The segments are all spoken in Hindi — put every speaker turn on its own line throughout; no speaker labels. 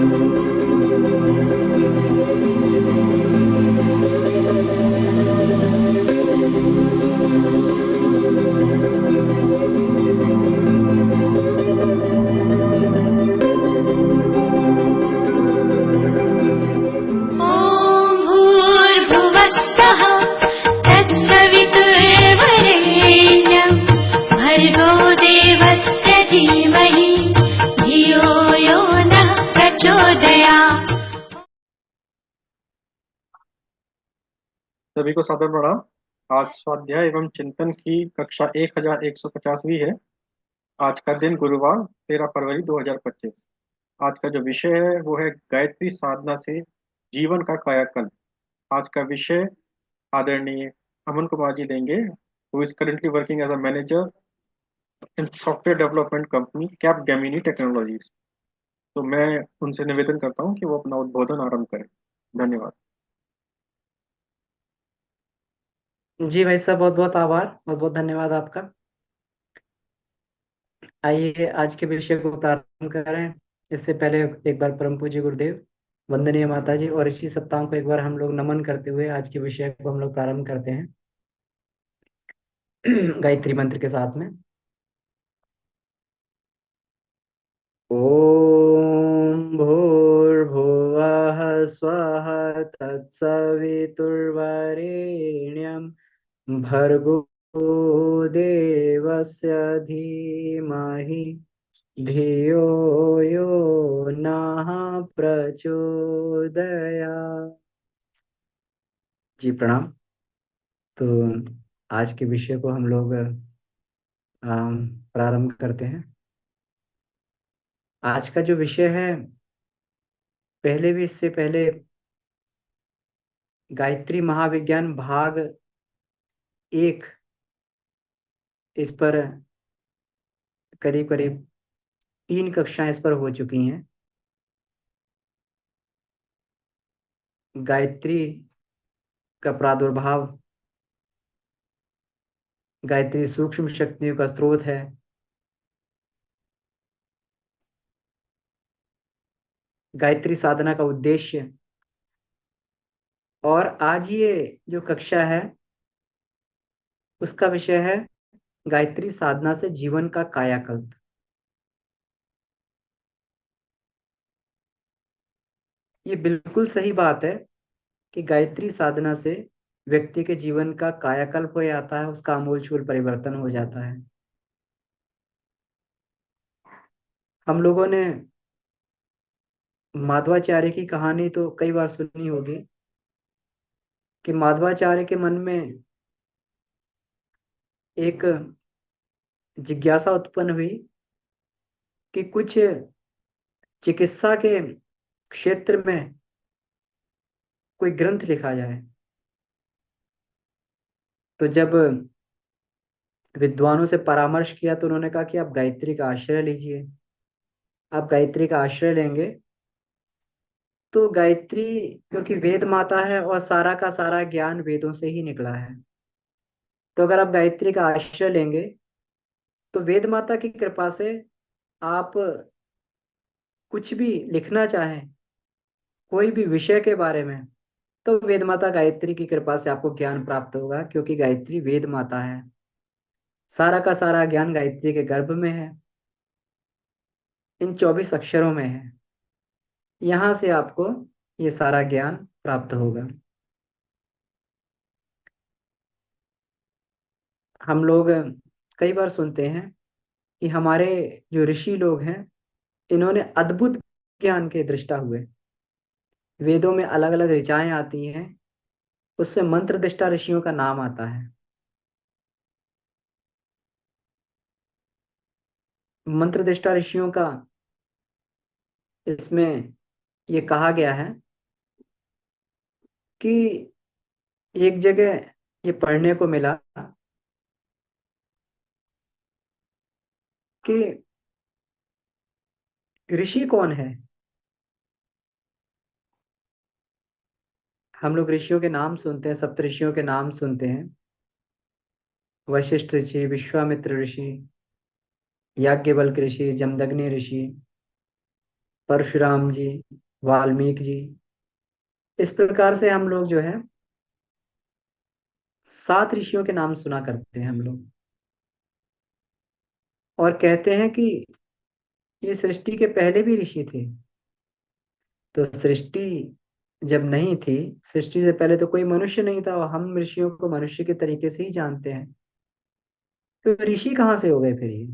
ॐ भूर्भुवः स्वः तत्सवितुर्वरेण्यं भर्गो देवस्य धीमहि धियो यो नः प्रचोदयात्।
सभी को सादर प्रणाम। आज स्वाध्याय एवं चिंतन की कक्षा 1150वीं है। आज का दिन गुरुवार 13 फरवरी 2025। आज का जो विषय है वो है गायत्री साधना से जीवन का कायाकल्प। आज का विषय आदरणीय अमन कुमार जी देंगे, who is currently working as a manager in software development company Capgemini technologies. तो मैं उनसे निवेदन करता हूँ कि वो अपना उद्बोधन आरंभ करें। धन्यवाद।
जी भाई साहब, बहुत बहुत आभार, बहुत बहुत धन्यवाद आपका। आइए आज के विषय को प्रारंभ करें। इससे पहले एक बार परम पूज्य गुरुदेव, वंदनीय माता जी और ऋषि सत्ताओं को एक बार हम लोग नमन करते हुए आज के विषय को हम लोग प्रारंभ करते हैं गायत्री मंत्र के साथ में। ओम भूर्भुवः स्वः तत्सवितुर्वरेण्यं भर्गो देवस्य धीमहि धियो यो नः प्रचोदयात्। जी प्रणाम। तो आज के विषय को हम लोग प्रारंभ करते हैं। आज का जो विषय है, पहले भी इससे पहले गायत्री महाविज्ञान भाग 1, इस पर करीब करीब 3 कक्षाएं इस पर हो चुकी हैं। गायत्री का प्रादुर्भाव, गायत्री सूक्ष्म शक्तियों का स्रोत है, गायत्री साधना का उद्देश्य, और आज ये जो कक्षा है उसका विषय है गायत्री साधना से जीवन का कायाकल्प। ये बिल्कुल सही बात है कि गायत्री साधना से व्यक्ति के जीवन का कायाकल्प हो जाता है, उसका आमूलचूल परिवर्तन हो जाता है। हम लोगों ने माधवाचार्य की कहानी तो कई बार सुनी होगी कि माधवाचार्य के मन में एक जिज्ञासा उत्पन्न हुई कि कुछ चिकित्सा के क्षेत्र में कोई ग्रंथ लिखा जाए। तो जब विद्वानों से परामर्श किया तो उन्होंने कहा कि आप गायत्री का आश्रय लीजिए। आप गायत्री का आश्रय लेंगे तो गायत्री, क्योंकि वेद माता है और सारा का सारा ज्ञान वेदों से ही निकला है, तो अगर आप गायत्री का आश्रय लेंगे तो वेद माता की कृपा से आप कुछ भी लिखना चाहें, कोई भी विषय के बारे में, तो वेद माता गायत्री की कृपा से आपको ज्ञान प्राप्त होगा, क्योंकि गायत्री वेद माता है। सारा का सारा ज्ञान गायत्री के गर्भ में है, इन 24 अक्षरों में है। यहां से आपको ये सारा ज्ञान प्राप्त होगा। हम लोग कई बार सुनते हैं कि हमारे जो ऋषि लोग हैं, इन्होंने अद्भुत ज्ञान के दृष्टा हुए। वेदों में अलग अलग ऋचाएं आती हैं, उसमें मंत्र दृष्टा ऋषियों का नाम आता है। मंत्र दृष्टा ऋषियों का इसमें ये कहा गया है कि एक जगह ये पढ़ने को मिला कि ऋषि कौन है। हम लोग ऋषियों के नाम सुनते हैं, सप्त ऋषियों के नाम सुनते हैं। वशिष्ठ ऋषि, विश्वामित्र ऋषि, याज्ञवल्क्य ऋषि, जमदग्नि ऋषि, परशुराम जी, वाल्मीकि जी, इस प्रकार से हम लोग जो है 7 ऋषियों के नाम सुना करते हैं हम लोग। और कहते हैं कि ये सृष्टि के पहले भी ऋषि थे। तो सृष्टि जब नहीं थी, सृष्टि से पहले तो कोई मनुष्य नहीं था, और हम ऋषियों को मनुष्य के तरीके से ही जानते हैं। तो ऋषि कहाँ से हो गए फिर ये?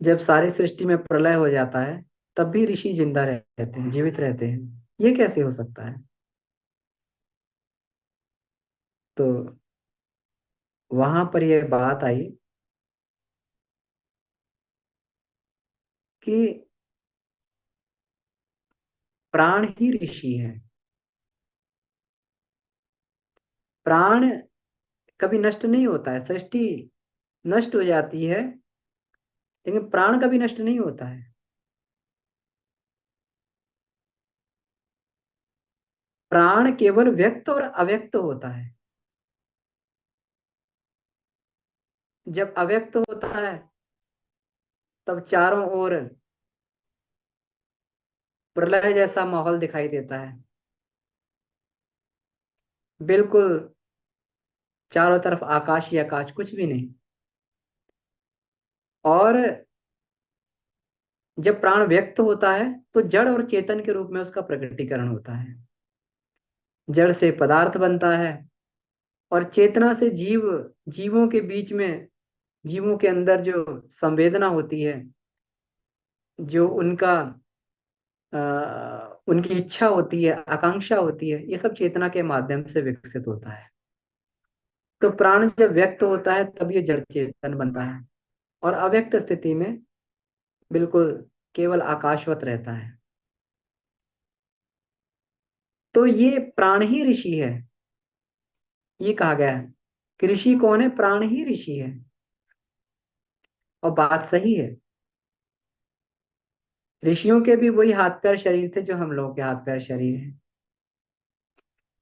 जब सारी सृष्टि में प्रलय हो जाता है तब भी ऋषि जिंदा रहते हैं, जीवित रहते हैं, ये कैसे हो सकता है? तो वहां पर यह बात आई कि प्राण ही ऋषि है। प्राण कभी नष्ट नहीं होता है। सृष्टि नष्ट हो जाती है लेकिन प्राण कभी नष्ट नहीं होता है। प्राण केवल व्यक्त और अव्यक्त होता है। जब अव्यक्त होता है तब चारों ओर प्रलय जैसा माहौल दिखाई देता है। बिल्कुल चारों तरफ आकाश ही आकाश, कुछ भी नहीं। और जब प्राण व्यक्त होता है तो जड़ और चेतन के रूप में उसका प्रकटीकरण होता है। जड़ से पदार्थ बनता है और चेतना से जीव, जीवों के बीच में, जीवों के अंदर जो संवेदना होती है, जो उनका उनकी इच्छा होती है, आकांक्षा होती है, ये सब चेतना के माध्यम से विकसित होता है। तो प्राण जब व्यक्त होता है तब ये जड़ चेतन बनता है, और अव्यक्त स्थिति में बिल्कुल केवल आकाशवत रहता है। तो ये प्राण ही ऋषि है। ये कहा गया है कि ऋषि कौन है? प्राण ही ऋषि है। और बात सही है। ऋषियों के भी वही हाथ पैर शरीर थे जो हम लोगों के हाथ पैर शरीर है।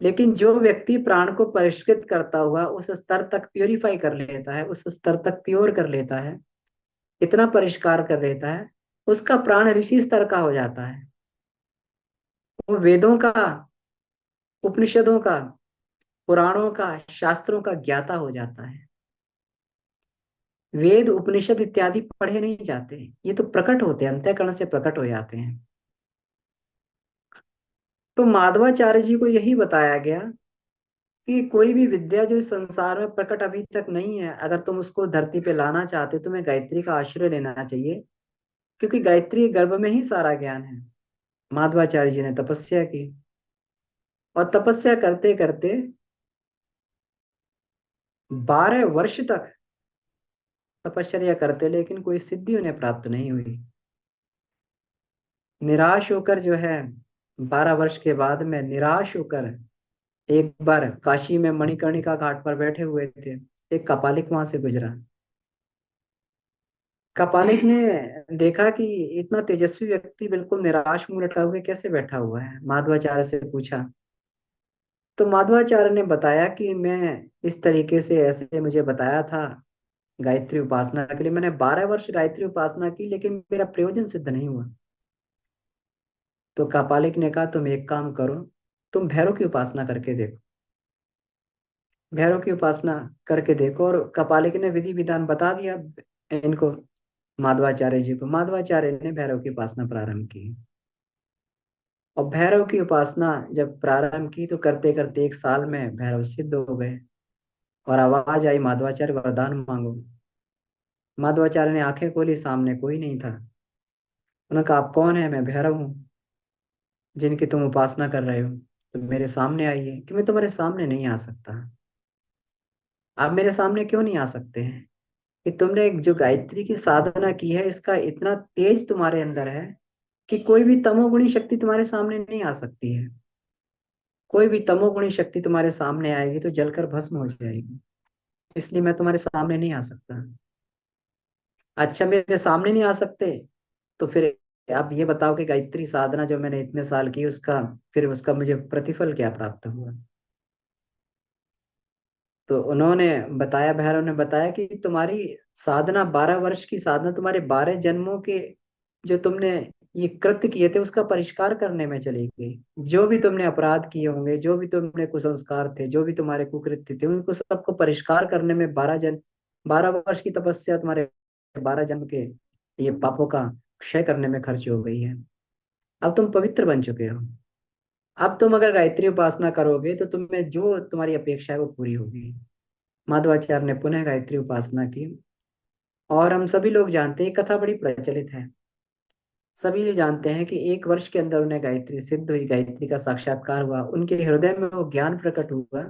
लेकिन जो व्यक्ति प्राण को परिष्कृत करता हुआ उस स्तर तक प्योरीफाई कर लेता है, उस स्तर तक प्योर कर लेता है, इतना परिष्कार कर लेता है, उसका प्राण ऋषि स्तर का हो जाता है। वो वेदों का, उपनिषदों का, पुराणों का, शास्त्रों का ज्ञाता हो जाता है। वेद उपनिषद इत्यादि पढ़े नहीं जाते, ये तो प्रकट होते हैं, अंतःकरण से प्रकट हो जाते हैं। तो माधवाचार्य जी को यही बताया गया कि कोई भी विद्या जो इस संसार में प्रकट अभी तक नहीं है, अगर तुम उसको धरती पे लाना चाहते हो, तुम्हें गायत्री का आश्रय लेना चाहिए, क्योंकि गायत्री गर्भ में ही सारा ज्ञान है। माधवाचार्य जी ने तपस्या की, और तपस्या करते करते 12 वर्ष तक तपश्चर्या करते, लेकिन कोई सिद्धि उन्हें प्राप्त नहीं हुई। निराश होकर जो है 12 वर्ष के बाद में निराश होकर एक बार काशी में मणिकर्णिका घाट पर बैठे हुए थे, एक कपालिक वहां से गुजरा। कपालिक ने देखा कि इतना तेजस्वी व्यक्ति बिल्कुल निराश मुंह लटका हुए कैसे बैठा हुआ है। माधवाचार्य से पूछा, तो माधवाचार्य ने बताया कि मैं इस तरीके से, ऐसे मुझे बताया था गायत्री उपासना के लिए, मैंने 12 वर्ष गायत्री उपासना की लेकिन मेरा प्रयोजन सिद्ध नहीं हुआ। तो कपालिक ने कहा, तुम एक काम करो, तुम भैरव की उपासना करके देखो। भैरव की उपासना करके देखो। और कपालिक ने विधि विधान बता दिया इनको, माधवाचार्य जी को। माधवाचार्य ने भैरव की उपासना प्रारंभ की। और भैरव की उपासना जब प्रारंभ की तो करते करते 1 साल में भैरव सिद्ध हो गए। और आवाज आई, माधवाचार्य वरदान मांगो। माधवाचार्य ने आंखें खोली, सामने कोई नहीं था। उन्होंने कहा, आप कौन है? मैं भैरव हूँ जिनकी तुम उपासना कर रहे हो, तो मेरे सामने आइए। कि मैं तुम्हारे सामने नहीं आ सकता। आप मेरे सामने क्यों नहीं आ सकते हैं? कि तुमने जो गायत्री की साधना की है, इसका इतना तेज तुम्हारे अंदर है कि कोई भी तमोगुणी शक्ति तुम्हारे सामने नहीं आ सकती है। कोई भी तमोगुणी शक्ति तुम्हारे सामने आएगी तो जलकर भस्म हो जाएगी। इसलिए मैं तुम्हारे सामने नहीं आ सकता। अच्छा, मेरे सामने नहीं आ सकते तो फिर आप ये बताओ कि गायत्री साधना जो मैंने इतने साल की, उसका फिर उसका मुझे प्रतिफल क्या प्राप्त हुआ? तो उन्होंने बताया, भैरव ने बताया कि तुम्हारी साधना, 12 वर्ष की साधना तुम्हारे 12 जन्मों के जो तुमने ये कृत्य किए थे उसका परिष्कार करने में चली गई। जो भी तुमने अपराध किए होंगे, जो भी तुमने कुसंस्कार थे, जो भी तुम्हारे कुकृत्य थे, उनको सबको परिष्कार करने में 12 वर्ष की तपस्या तुम्हारे 12 जन्म के ये पापों का क्षय करने में खर्च हो गई है। अब तुम पवित्र बन चुके हो। अब तुम अगर गायत्री उपासना करोगे तो तुम्हें जो तुम्हारी अपेक्षा है वो पूरी होगी। माधवाचार्य ने पुनः गायत्री उपासना की। और हम सभी लोग जानते हैं, कथा बड़ी प्रचलित है, सभी ये जानते हैं कि 1 वर्ष के अंदर उन्हें गायत्री सिद्ध हुई, गायत्री का साक्षात्कार हुआ, उनके हृदय में वो ज्ञान प्रकट हुआ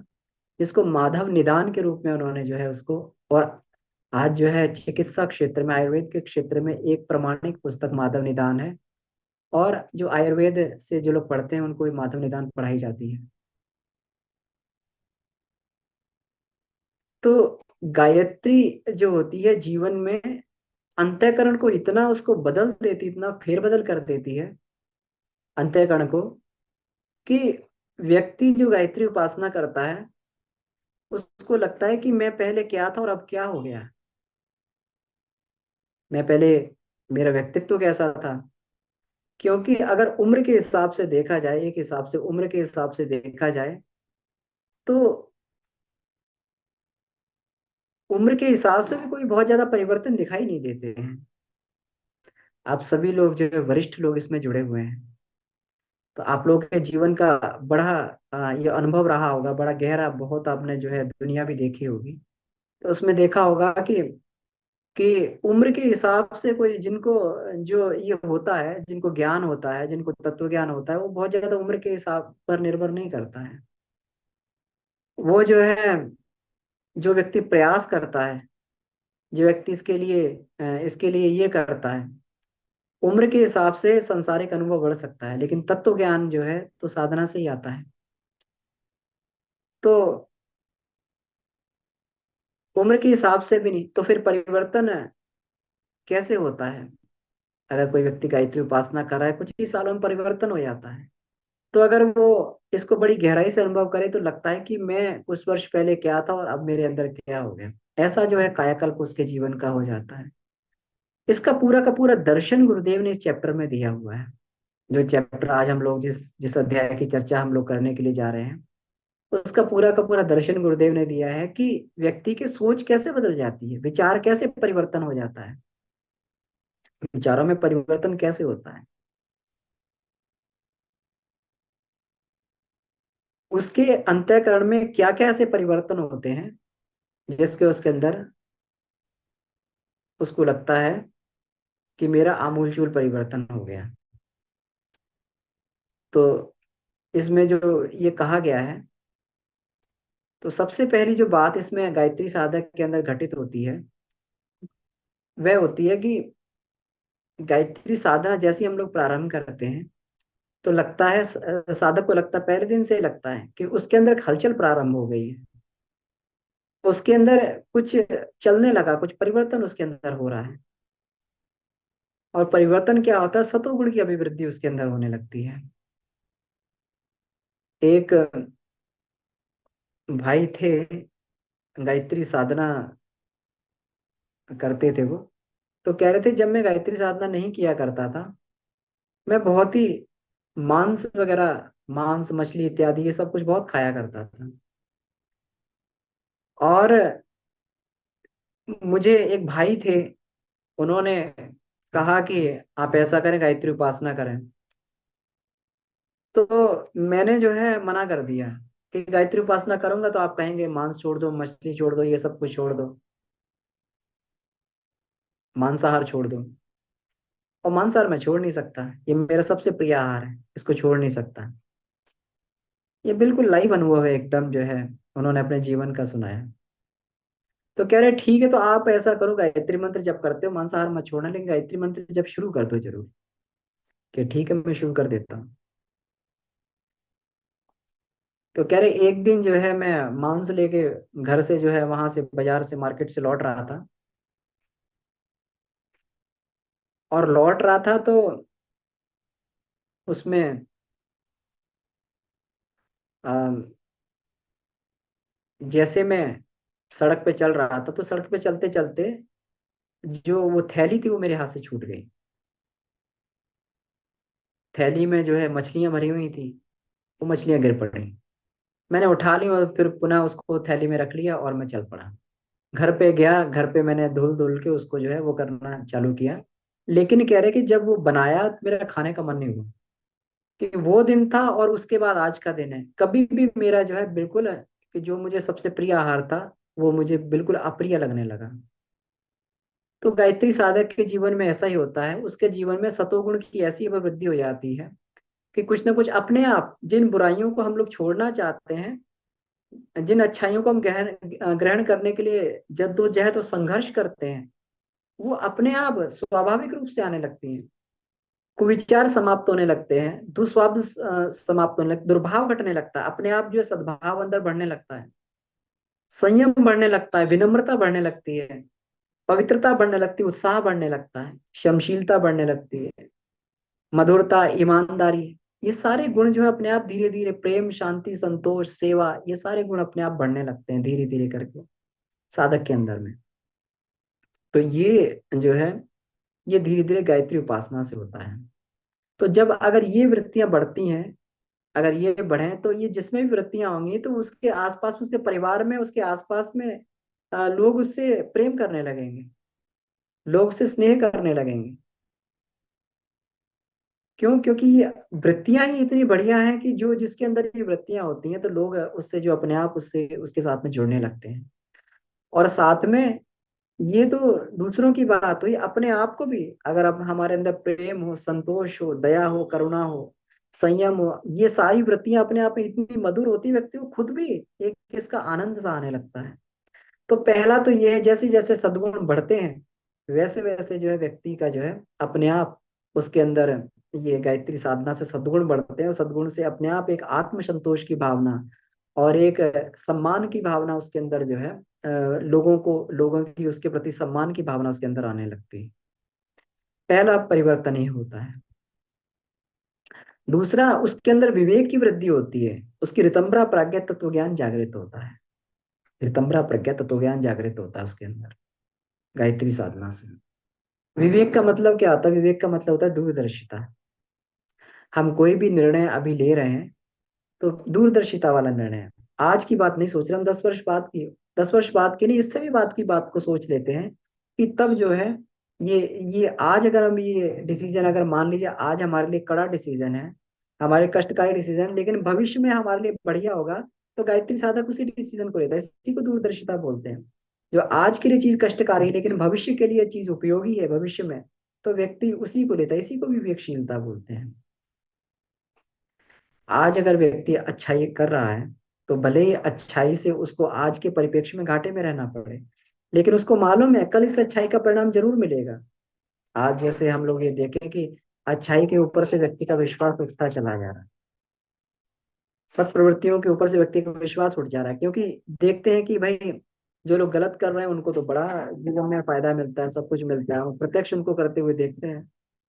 जिसको माधव निदान के रूप में उन्होंने जो है उसको, और आज जो है चिकित्सा क्षेत्र में, आयुर्वेद के क्षेत्र में एक प्रमाणिक पुस्तक माधव निदान है। और जो आयुर्वेद से जो लोग पढ़ते हैं उनको ये माधव निदान पढ़ाई जाती है। तो गायत्री जो होती है जीवन में अंतःकरण को इतना उसको बदल देती, इतना फेरबदल कर देती है अंतःकरण को, कि व्यक्ति जो गायत्री उपासना करता है उसको लगता है कि मैं पहले क्या था और अब क्या हो गया। मैं पहले, मेरा व्यक्तित्व कैसा था। क्योंकि अगर उम्र के हिसाब से देखा जाए, एक हिसाब से उम्र के हिसाब से देखा जाए, तो उम्र के हिसाब से भी कोई बहुत ज्यादा परिवर्तन दिखाई नहीं देते हैं। आप सभी लोग जो है वरिष्ठ लोग इसमें जुड़े हुए हैं, तो आप लोगों के जीवन का बड़ा ये अनुभव रहा होगा, बड़ा गहरा, बहुत आपने जो है दुनिया भी देखी होगी। तो उसमें देखा होगा कि उम्र के हिसाब से कोई जिनको जो ये होता है, जिनको ज्ञान होता है, जिनको तत्व ज्ञान होता है, वो बहुत ज्यादा उम्र के हिसाब पर निर्भर नहीं करता है। वो जो है, जो व्यक्ति प्रयास करता है, जो व्यक्ति इसके लिए ये करता है, उम्र के हिसाब से संसारिक अनुभव बढ़ सकता है, लेकिन तत्व ज्ञान जो है तो साधना से ही आता है। तो उम्र के हिसाब से भी नहीं, तो फिर परिवर्तन कैसे होता है। अगर कोई व्यक्ति गायत्री उपासना कर रहा है, कुछ ही सालों में परिवर्तन हो जाता है। तो अगर वो इसको बड़ी गहराई से अनुभव करे तो लगता है कि मैं उस वर्ष पहले क्या था और अब मेरे अंदर क्या हो गया। ऐसा जो है कायाकल्प उसके जीवन का हो जाता है। इसका पूरा का पूरा दर्शन गुरुदेव ने इस चैप्टर में दिया हुआ है। जो चैप्टर आज हम लोग जिस जिस अध्याय की चर्चा हम लोग करने के लिए जा रहे हैं, उसका पूरा का पूरा दर्शन गुरुदेव ने दिया है कि व्यक्ति की सोच कैसे बदल जाती है, विचार कैसे परिवर्तन हो जाता है, विचारों में परिवर्तन कैसे होता है, उसके अंतःकरण में क्या क्या ऐसे परिवर्तन होते हैं जिसके उसके अंदर उसको लगता है कि मेरा आमूलचूल परिवर्तन हो गया। तो इसमें जो ये कहा गया है, तो सबसे पहली जो बात इसमें गायत्री साधक के अंदर घटित होती है वह होती है कि गायत्री साधना जैसी हम लोग प्रारंभ करते हैं तो लगता है, साधक को लगता है, पहले दिन से ही लगता है कि उसके अंदर एक हलचल प्रारंभ हो गई है, उसके अंदर कुछ चलने लगा, कुछ परिवर्तन उसके अंदर हो रहा है। और परिवर्तन क्या होता है, सतोगुण की अभिवृद्धि उसके अंदर होने लगती है। एक भाई थे, गायत्री साधना करते थे वो, तो कह रहे थे जब मैं गायत्री साधना नहीं किया करता था, मैं बहुत ही मांस वगैरह, मांस मछली इत्यादि ये सब कुछ बहुत खाया करता था। और मुझे एक भाई थे, उन्होंने कहा कि आप ऐसा करें, गायत्री उपासना करें। तो मैंने जो है मना कर दिया कि गायत्री उपासना करूंगा तो आप कहेंगे मांस छोड़ दो, मछली छोड़ दो, ये सब कुछ छोड़ दो, मांसाहार छोड़ दो। और मांसाहार मैं छोड़ नहीं सकता, ये मेरा सबसे प्रिय आहार है, इसको छोड़ नहीं सकता। ये बिल्कुल लाइव अनुभव है एकदम, जो है उन्होंने अपने जीवन का सुनाया। तो कह रहे ठीक है, तो आप ऐसा करो, गायत्री मंत्र जब करते हो मांसाहार मत छोड़ना, लेकिन गायत्री मंत्र जब शुरू कर दो जरूर। कि ठीक है, मैं शुरू कर देता हूँ। तो कह रहे एक दिन जो है मैं मांस लेके घर से, जो है वहां से बाजार से, मार्केट से लौट रहा था, और लौट रहा था तो उसमें अ, जैसे मैं सड़क पे चल रहा था तो सड़क पे चलते चलते जो वो थैली थी वो मेरे हाथ से छूट गई। थैली में जो है मछलियां भरी हुई थी, वो मछलियां गिर पड़ी। मैंने उठा ली और फिर पुनः उसको थैली में रख लिया और मैं चल पड़ा। घर पे गया, घर पे मैंने धुल धुल के उसको जो है वो करना चालू किया। लेकिन कह रहे कि जब वो बनाया तो मेरा खाने का मन नहीं हुआ। कि वो दिन था और उसके बाद आज का दिन है, कभी भी मेरा जो है बिल्कुल कि जो मुझे सबसे प्रिय आहार था वो मुझे बिल्कुल अप्रिय लगने लगा। तो गायत्री साधक के जीवन में ऐसा ही होता है, उसके जीवन में सतोगुण की ऐसी अभिवृद्धि हो जाती है कि कुछ ना कुछ अपने आप जिन बुराइयों को हम लोग छोड़ना चाहते हैं, जिन अच्छाइयों को हम ग्रहण ग्रहण करने के लिए जद्दोजहद और संघर्ष करते हैं, वो अपने आप स्वाभाविक रूप से आने लगती हैं। कुविचार समाप्त होने लगते हैं, दुस्वभाव समाप्त होने लगते, दुर्भाव घटने लगता है, अपने आप जो है सद्भाव अंदर बढ़ने लगता है, संयम बढ़ने लगता है, विनम्रता बढ़ने लगती है, पवित्रता बढ़ने लगती है, उत्साह बढ़ने लगता है, क्षमशीलता बढ़ने लगती है, मधुरता, ईमानदारी, ये सारे गुण जो है अपने आप धीरे धीरे, प्रेम, शांति, संतोष, सेवा, ये सारे गुण अपने आप बढ़ने लगते हैं धीरे धीरे करके साधक के अंदर में। तो ये जो है ये धीरे धीरे गायत्री उपासना से होता है। तो जब अगर ये वृत्तियां बढ़ती हैं, अगर ये बढ़े, तो ये जिसमें भी वृत्तियां होंगी तो उसके आसपास, उसके परिवार में, उसके आसपास में लोग उससे प्रेम करने लगेंगे, लोग उससे स्नेह करने लगेंगे। क्यों? क्योंकि ये वृत्तियां ही इतनी बढ़िया हैं कि जो जिसके अंदर ये वृत्तियां होती हैं तो लोग उससे जो अपने आप उससे उसके साथ में जुड़ने लगते हैं। और साथ में ये तो दूसरों की बात हुई, अपने आप को भी अगर अब हमारे अंदर प्रेम हो, संतोष हो, दया हो, करुणा हो, संयम हो, ये सारी वृत्तियां अपने आप में इतनी मधुर होती है, व्यक्ति को खुद भी एक इसका आनंद सा आने लगता है। तो पहला तो ये है, जैसे जैसे सद्गुण बढ़ते हैं वैसे वैसे जो है व्यक्ति का जो है अपने आप उसके अंदर ये गायत्री साधना से सद्गुण बढ़ते हैं, और सद्गुण से अपने आप एक आत्म संतोष की भावना और एक सम्मान की भावना उसके अंदर जो है लोगों की उसके प्रति सम्मान की भावना उसके अंदर आने लगती है। पहला परिवर्तन ये होता है। दूसरा, उसके अंदर विवेक की वृद्धि होती है, उसकी ऋतंभरा प्राज्ञ तत्व ज्ञान जागृत होता है। ऋतंभरा प्रज्ञा तत्व ज्ञान जागृत होता है उसके अंदर गायत्री साधना से। विवेक का मतलब क्या होता है? विवेक का मतलब होता है दूरदर्शिता। हम कोई भी निर्णय अभी ले रहे हैं तो दूरदर्शिता वाला निर्णय है। आज की बात नहीं सोच रहे हम, 10 वर्ष बाद की, 10 वर्ष बाद की नहीं, इससे भी बाद की बात को सोच लेते हैं कि तब जो है ये ये आज अगर हम ये डिसीजन, अगर मान लीजिए आज हमारे लिए कड़ा डिसीजन है, हमारे कष्टकारी डिसीजन, लेकिन भविष्य में हमारे लिए बढ़िया होगा, तो गायत्री साधक उसी डिसीजन को लेता है। इसी को दूरदर्शिता बोलते हैं। जो आज के लिए चीज कष्टकारी है लेकिन भविष्य के लिए चीज उपयोगी है भविष्य में, तो व्यक्ति उसी को लेता है। इसी को विवेकशीलता बोलते हैं। आज अगर व्यक्ति अच्छाई कर रहा है तो भले ही अच्छाई से उसको आज के परिप्रेक्ष्य में घाटे में रहना पड़े, लेकिन उसको मालूम है कल इस अच्छाई का परिणाम जरूर मिलेगा। आज जैसे हम लोग ये देखें कि अच्छाई के ऊपर से व्यक्ति का विश्वास उठता चला जा रहा है, सत प्रवृत्तियों के ऊपर से व्यक्ति का विश्वास उठ जा रहा है, क्योंकि देखते हैं कि भाई जो लोग गलत कर रहे हैं उनको तो बड़ा जीवन में फायदा मिलता है, सब कुछ मिलता है, हम प्रत्यक्ष उनको करते हुए देखते हैं।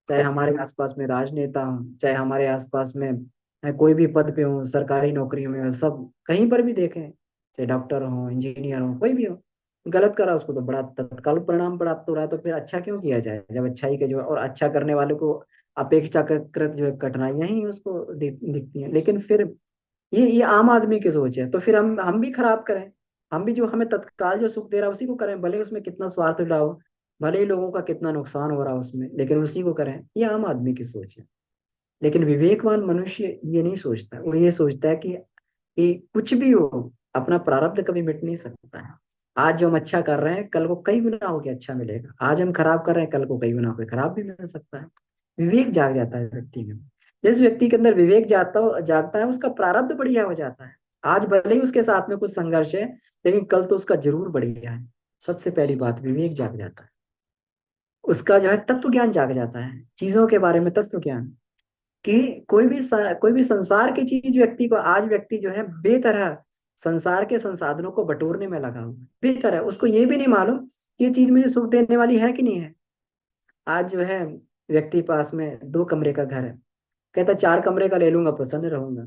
चाहे हमारे आसपास में राजनेता हो, चाहे हमारे आसपास में कोई भी पद पे हो, सरकारी नौकरियों में हो, सब कहीं पर भी देखें, चाहे डॉक्टर हो, इंजीनियर हो, कोई भी हो, गलत करा उसको तो बड़ा तत्काल परिणाम प्राप्त हो रहा है। तो फिर अच्छा क्यों किया जाए जब अच्छाई के जो और अच्छा करने वाले को अपेक्षाकृत जो है कठिनाइयां ही उसको दिखती हैं। लेकिन फिर ये आम आदमी की सोच है, तो फिर हम भी खराब करें, हम भी जो हमें तत्काल जो सुख दे रहा है उसी को करें, भले उसमें कितना स्वार्थ जुड़ा हो, भले ही लोगों का कितना नुकसान हो रहा है उसमें, लेकिन उसी को करें। ये आम आदमी की सोच है। लेकिन विवेकवान मनुष्य ये नहीं सोचता, वो ये सोचता है कि कुछ भी हो, अपना प्रारब्ध कभी मिट नहीं सकता है। आज जो हम अच्छा कर रहे हैं कल को कई गुना होके अच्छा मिलेगा, आज हम खराब कर रहे हैं कल को कई गुना होके खराब भी मिल सकता है। विवेक जाग जाता है व्यक्ति में। जिस व्यक्ति के अंदर विवेक जागता है उसका प्रारब्ध बढ़िया हो जाता है। आज भले ही उसके साथ में कुछ संघर्ष है, लेकिन कल तो उसका जरूर बढ़िया है। सबसे पहली बात, विवेक जाग जाता है, उसका जो है तत्व ज्ञान जाग जाता है, चीजों के बारे में तत्व ज्ञान। कि कोई भी संसार की चीज व्यक्ति को, आज व्यक्ति जो है बेतरह संसार के संसाधनों को बटोरने में लगा हुआ है, बेतरह, उसको ये भी नहीं मालूम कि ये चीज मुझे सुख देने वाली है कि नहीं है। आज जो है व्यक्ति पास में 2 कमरे का घर है, कहता 4 कमरे का ले लूंगा, प्रसन्न रहूंगा।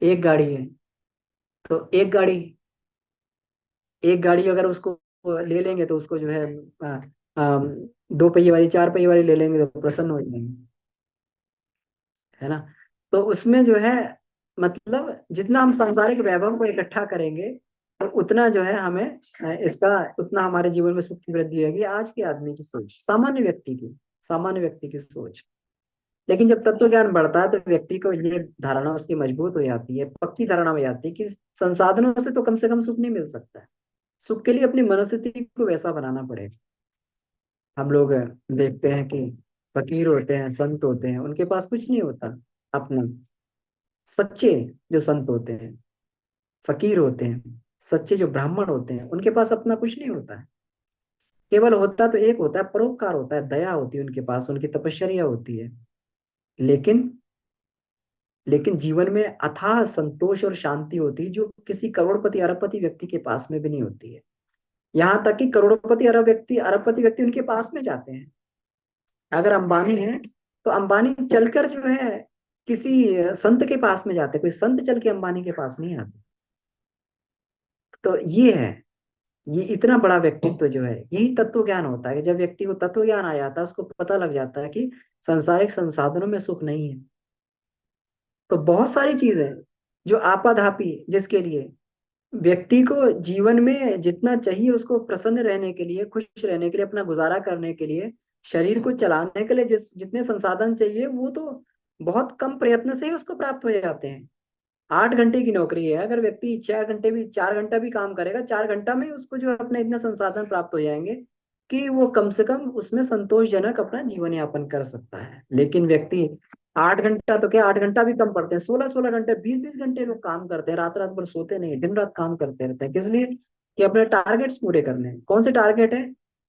एक गाड़ी है तो एक गाड़ी अगर उसको ले लेंगे तो उसको जो है आ, आ, 2 पहिए वाली, 4 पहिए वाली ले लेंगे तो प्रसन्न हो जाएंगे। है ना। तो उसमें जो है मतलब जितना हम सांसारिक वैभव को इकट्ठा करेंगे तो उतना जो है हमें इसका उतना हमारे जीवन में सुख की वृद्धि होगी। आज के आदमी की सोच, सामान्य व्यक्ति की सोच। लेकिन जब तत्व ज्ञान बढ़ता है तो व्यक्ति को ये धारणा उसकी मजबूत हो जाती है, पक्की धारणा हो जाती है कि संसाधनों से तो कम से कम सुख नहीं मिल सकता है। सुख के लिए अपनी मनस्थिति को वैसा बनाना पड़ेगा। हम लोग देखते हैं कि फकीर होते हैं, संत होते हैं, उनके पास कुछ नहीं होता अपना। सच्चे जो संत होते हैं, फकीर होते हैं, सच्चे जो ब्राह्मण होते हैं, उनके पास अपना कुछ नहीं होता है। केवल होता तो एक होता है, परोपकार होता है, दया होती है उनके पास, उनकी तपश्चर्या होती है। लेकिन लेकिन जीवन में अथाह संतोष और शांति होती है जो किसी करोड़पति अरबपति व्यक्ति के पास में भी नहीं होती है। यहाँ तक कि करोड़पति अरबपति व्यक्ति उनके पास में जाते हैं। अगर अंबानी है तो अंबानी चलकर जो है किसी संत के पास में जाते हैं, कोई संत चल के अंबानी के पास नहीं आते। तो ये है, ये इतना बड़ा व्यक्तित्व जो है, यही तत्व ज्ञान होता है कि जब व्यक्ति को तत्व ज्ञान आ जाता है उसको पता लग जाता है कि संसारिक संसाधनों में सुख नहीं है। तो बहुत सारी चीजें जो आपाधापी, जिसके लिए व्यक्ति को जीवन में जितना चाहिए उसको प्रसन्न रहने के लिए, खुश रहने के लिए, अपना गुजारा करने के लिए, शरीर को चलाने के लिए जितने संसाधन चाहिए वो तो बहुत कम प्रयत्न से ही उसको प्राप्त हो जाते हैं। 8 घंटे की नौकरी है, अगर व्यक्ति 6 घंटे भी 4 घंटा भी काम करेगा, 4 घंटा में उसको जो है अपने इतने संसाधन प्राप्त हो जाएंगे कि वो कम से कम उसमें संतोषजनक अपना जीवन यापन कर सकता है। लेकिन व्यक्ति 8 घंटा तो क्या, 8 घंटा भी कम पड़ते हैं, 16-16 घंटे, 20-20 घंटे लोग काम करते हैं, रात रात भर सोते नहीं, दिन रात काम करते रहते हैं। किस लिए? कि अपने टारगेट्स पूरे करने हैं। कौन से टारगेट है?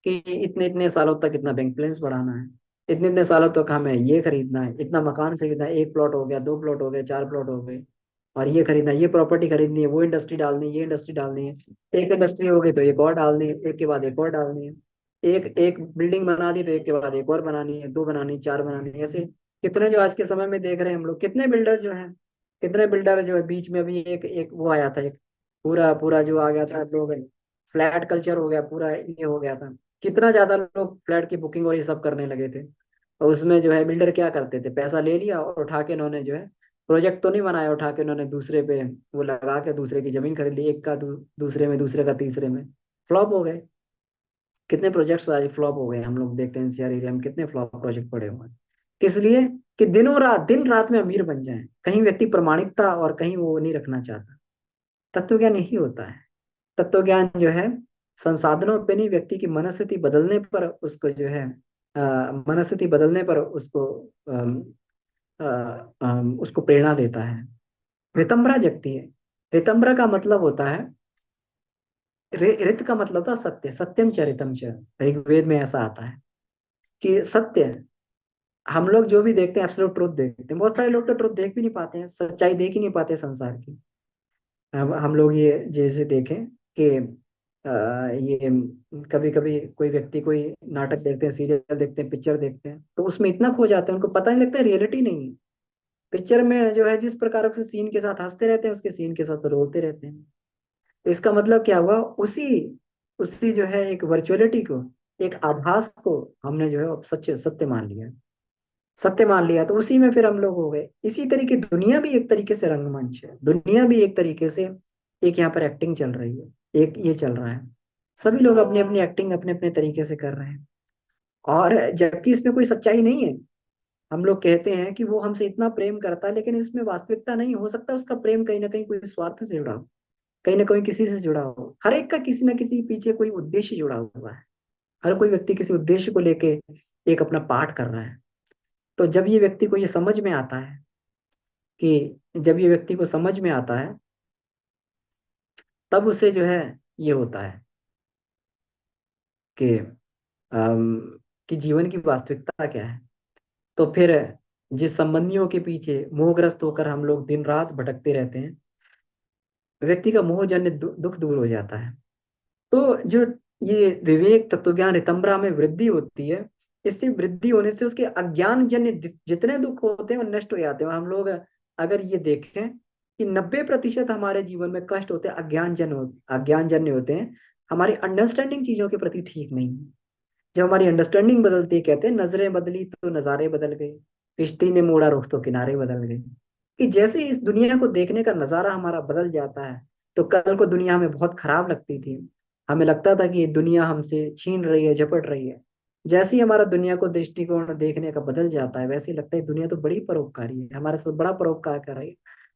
कि इतने इतने सालों तक इतना बैंक बैलेंस बढ़ाना है, इतने इतने सालों तक हमें ये खरीदना है, इतना मकान खरीदना है, 1 प्लॉट हो गया, 2 प्लॉट हो गए, 4 प्लॉट हो गए, और ये खरीदना है, ये प्रॉपर्टी खरीदनी है, वो इंडस्ट्री डालनी है, ये इंडस्ट्री डालनी है। एक इंडस्ट्री हो गई तो एक और डालनी है, एक के बाद एक और डालनी है। एक एक बिल्डिंग बना दी तो एक के बाद एक और बनानी है, 2 बनानी है, 4 बनानी है, ऐसे कितने जो आज के समय में देख रहे हैं हम लोग, कितने बिल्डर जो हैं, कितने बिल्डर जो है। बीच में अभी एक एक वो आया था, एक पूरा पूरा जो आ गया था, लोग फ्लैट कल्चर हो गया, पूरा ये हो गया था। कितना ज्यादा लोग फ्लैट की बुकिंग और ये सब करने लगे थे। और उसमें जो है बिल्डर क्या करते थे, पैसा ले लिया और उठा के उन्होंने जो है प्रोजेक्ट तो नहीं बनाया, उठा के उन्होंने दूसरे पे वो लगा के दूसरे की जमीन खरीद ली, एक का दूसरे में, दूसरे का तीसरे में, फ्लॉप हो गए। कितने प्रोजेक्ट्स आज फ्लॉप हो गए, हम लोग देखते हैं एनसीआर एरिया में कितने फ्लॉप प्रोजेक्ट पड़े हुए हैं। किस लिए? कि दिनों रात, दिन रात में अमीर बन जाए। कहीं व्यक्ति प्रामाणिकता और कहीं वो नहीं रखना चाहता। तत्व ज्ञान यही होता है। तत्व ज्ञान जो है संसाधनों पे नहीं, व्यक्ति की मनस्थिति बदलने पर उसको जो है मनस्थिति बदलने पर उसको उसको प्रेरणा देता है। ऋतंभरा जगती है। ऋतंभरा का मतलब होता है, ऋत का मतलब था सत्य, सत्यम च ऋतम च, ऋग्वेद में ऐसा आता है कि सत्य, हम लोग जो भी देखते हैं एब्सोल्यूट ट्रुथ देखते हैं। बहुत सारे लोग तो ट्रुथ देख भी नहीं पाते हैं, सच्चाई देख ही नहीं पाते संसार की। हम लोग ये जैसे देखें कि ये कभी कभी कोई व्यक्ति कोई नाटक देखते हैं, सीरियल देखते हैं, पिक्चर देखते हैं, तो उसमें इतना खो जाते हैं उनको पता नहीं लगता रियलिटी नहीं है। पिक्चर में जो है जिस प्रकार के सीन के साथ हंसते रहते हैं, उसके सीन के साथ रोते रहते हैं। तो इसका मतलब क्या हुआ, उसी उसी जो है एक वर्चुअलिटी को, एक आभास को हमने जो है सच्चे सत्य मान लिया, सत्य मान लिया, तो उसी में फिर हम लोग हो गए। इसी तरीके दुनिया भी एक तरीके से रंगमंच है, दुनिया भी एक तरीके से एक यहाँ पर एक्टिंग चल रही है, एक ये चल रहा है। सभी लोग अपनी अपनी एक्टिंग अपने अपने तरीके से कर रहे हैं, और जबकि इसमें कोई सच्चाई नहीं है। हम लोग कहते हैं कि वो हमसे इतना प्रेम करता है, लेकिन इसमें वास्तविकता नहीं हो सकता। उसका प्रेम कहीं ना कहीं कोई स्वार्थ से जुड़ा हो, कहीं ना कहीं किसी से जुड़ा हो। हर एक का किसी ना किसी पीछे कोई उद्देश्य जुड़ा हुआ है। हर कोई व्यक्ति किसी उद्देश्य को लेके एक अपना पाठ कर रहा है। तो जब ये व्यक्ति को ये समझ में आता है, कि जब ये व्यक्ति को समझ में आता है, तब उसे जो है ये होता है कि कि जीवन की वास्तविकता क्या है। तो फिर जिस संबंधियों के पीछे मोहग्रस्त होकर हम लोग दिन रात भटकते रहते हैं, व्यक्ति का मोहजन्य दुख दूर हो जाता है। तो जो ये विवेक तत्वज्ञान ऋतंभरा में वृद्धि होती है, इससे वृद्धि होने से उसके अज्ञान जन्य जितने दुख होते हैं वो नष्ट हो जाते हैं। हम लोग अगर ये देखें कि 90% हमारे जीवन में कष्ट होते हैं अज्ञान जन्य होते हैं। हमारी अंडरस्टैंडिंग चीजों के प्रति ठीक नहीं है। जब हमारी अंडरस्टैंडिंग बदलती है, कहते हैं नजरें बदली तो नजारे बदल गए। किश्ती ने मोड़ा रुख तो किनारे बदल गए। कि जैसे इस दुनिया को देखने का नजारा हमारा बदल जाता है। तो कल को दुनिया हमें बहुत खराब लगती थी। हमें लगता था कि ये दुनिया हमसे छीन रही है, झपट रही है। जैसे ही हमारा दुनिया को दृष्टिकोण देखने का बदल जाता है, वैसे ही लगता है दुनिया तो बड़ी परोपकारी है, हमारे साथ बड़ा परोपकार कर रही है।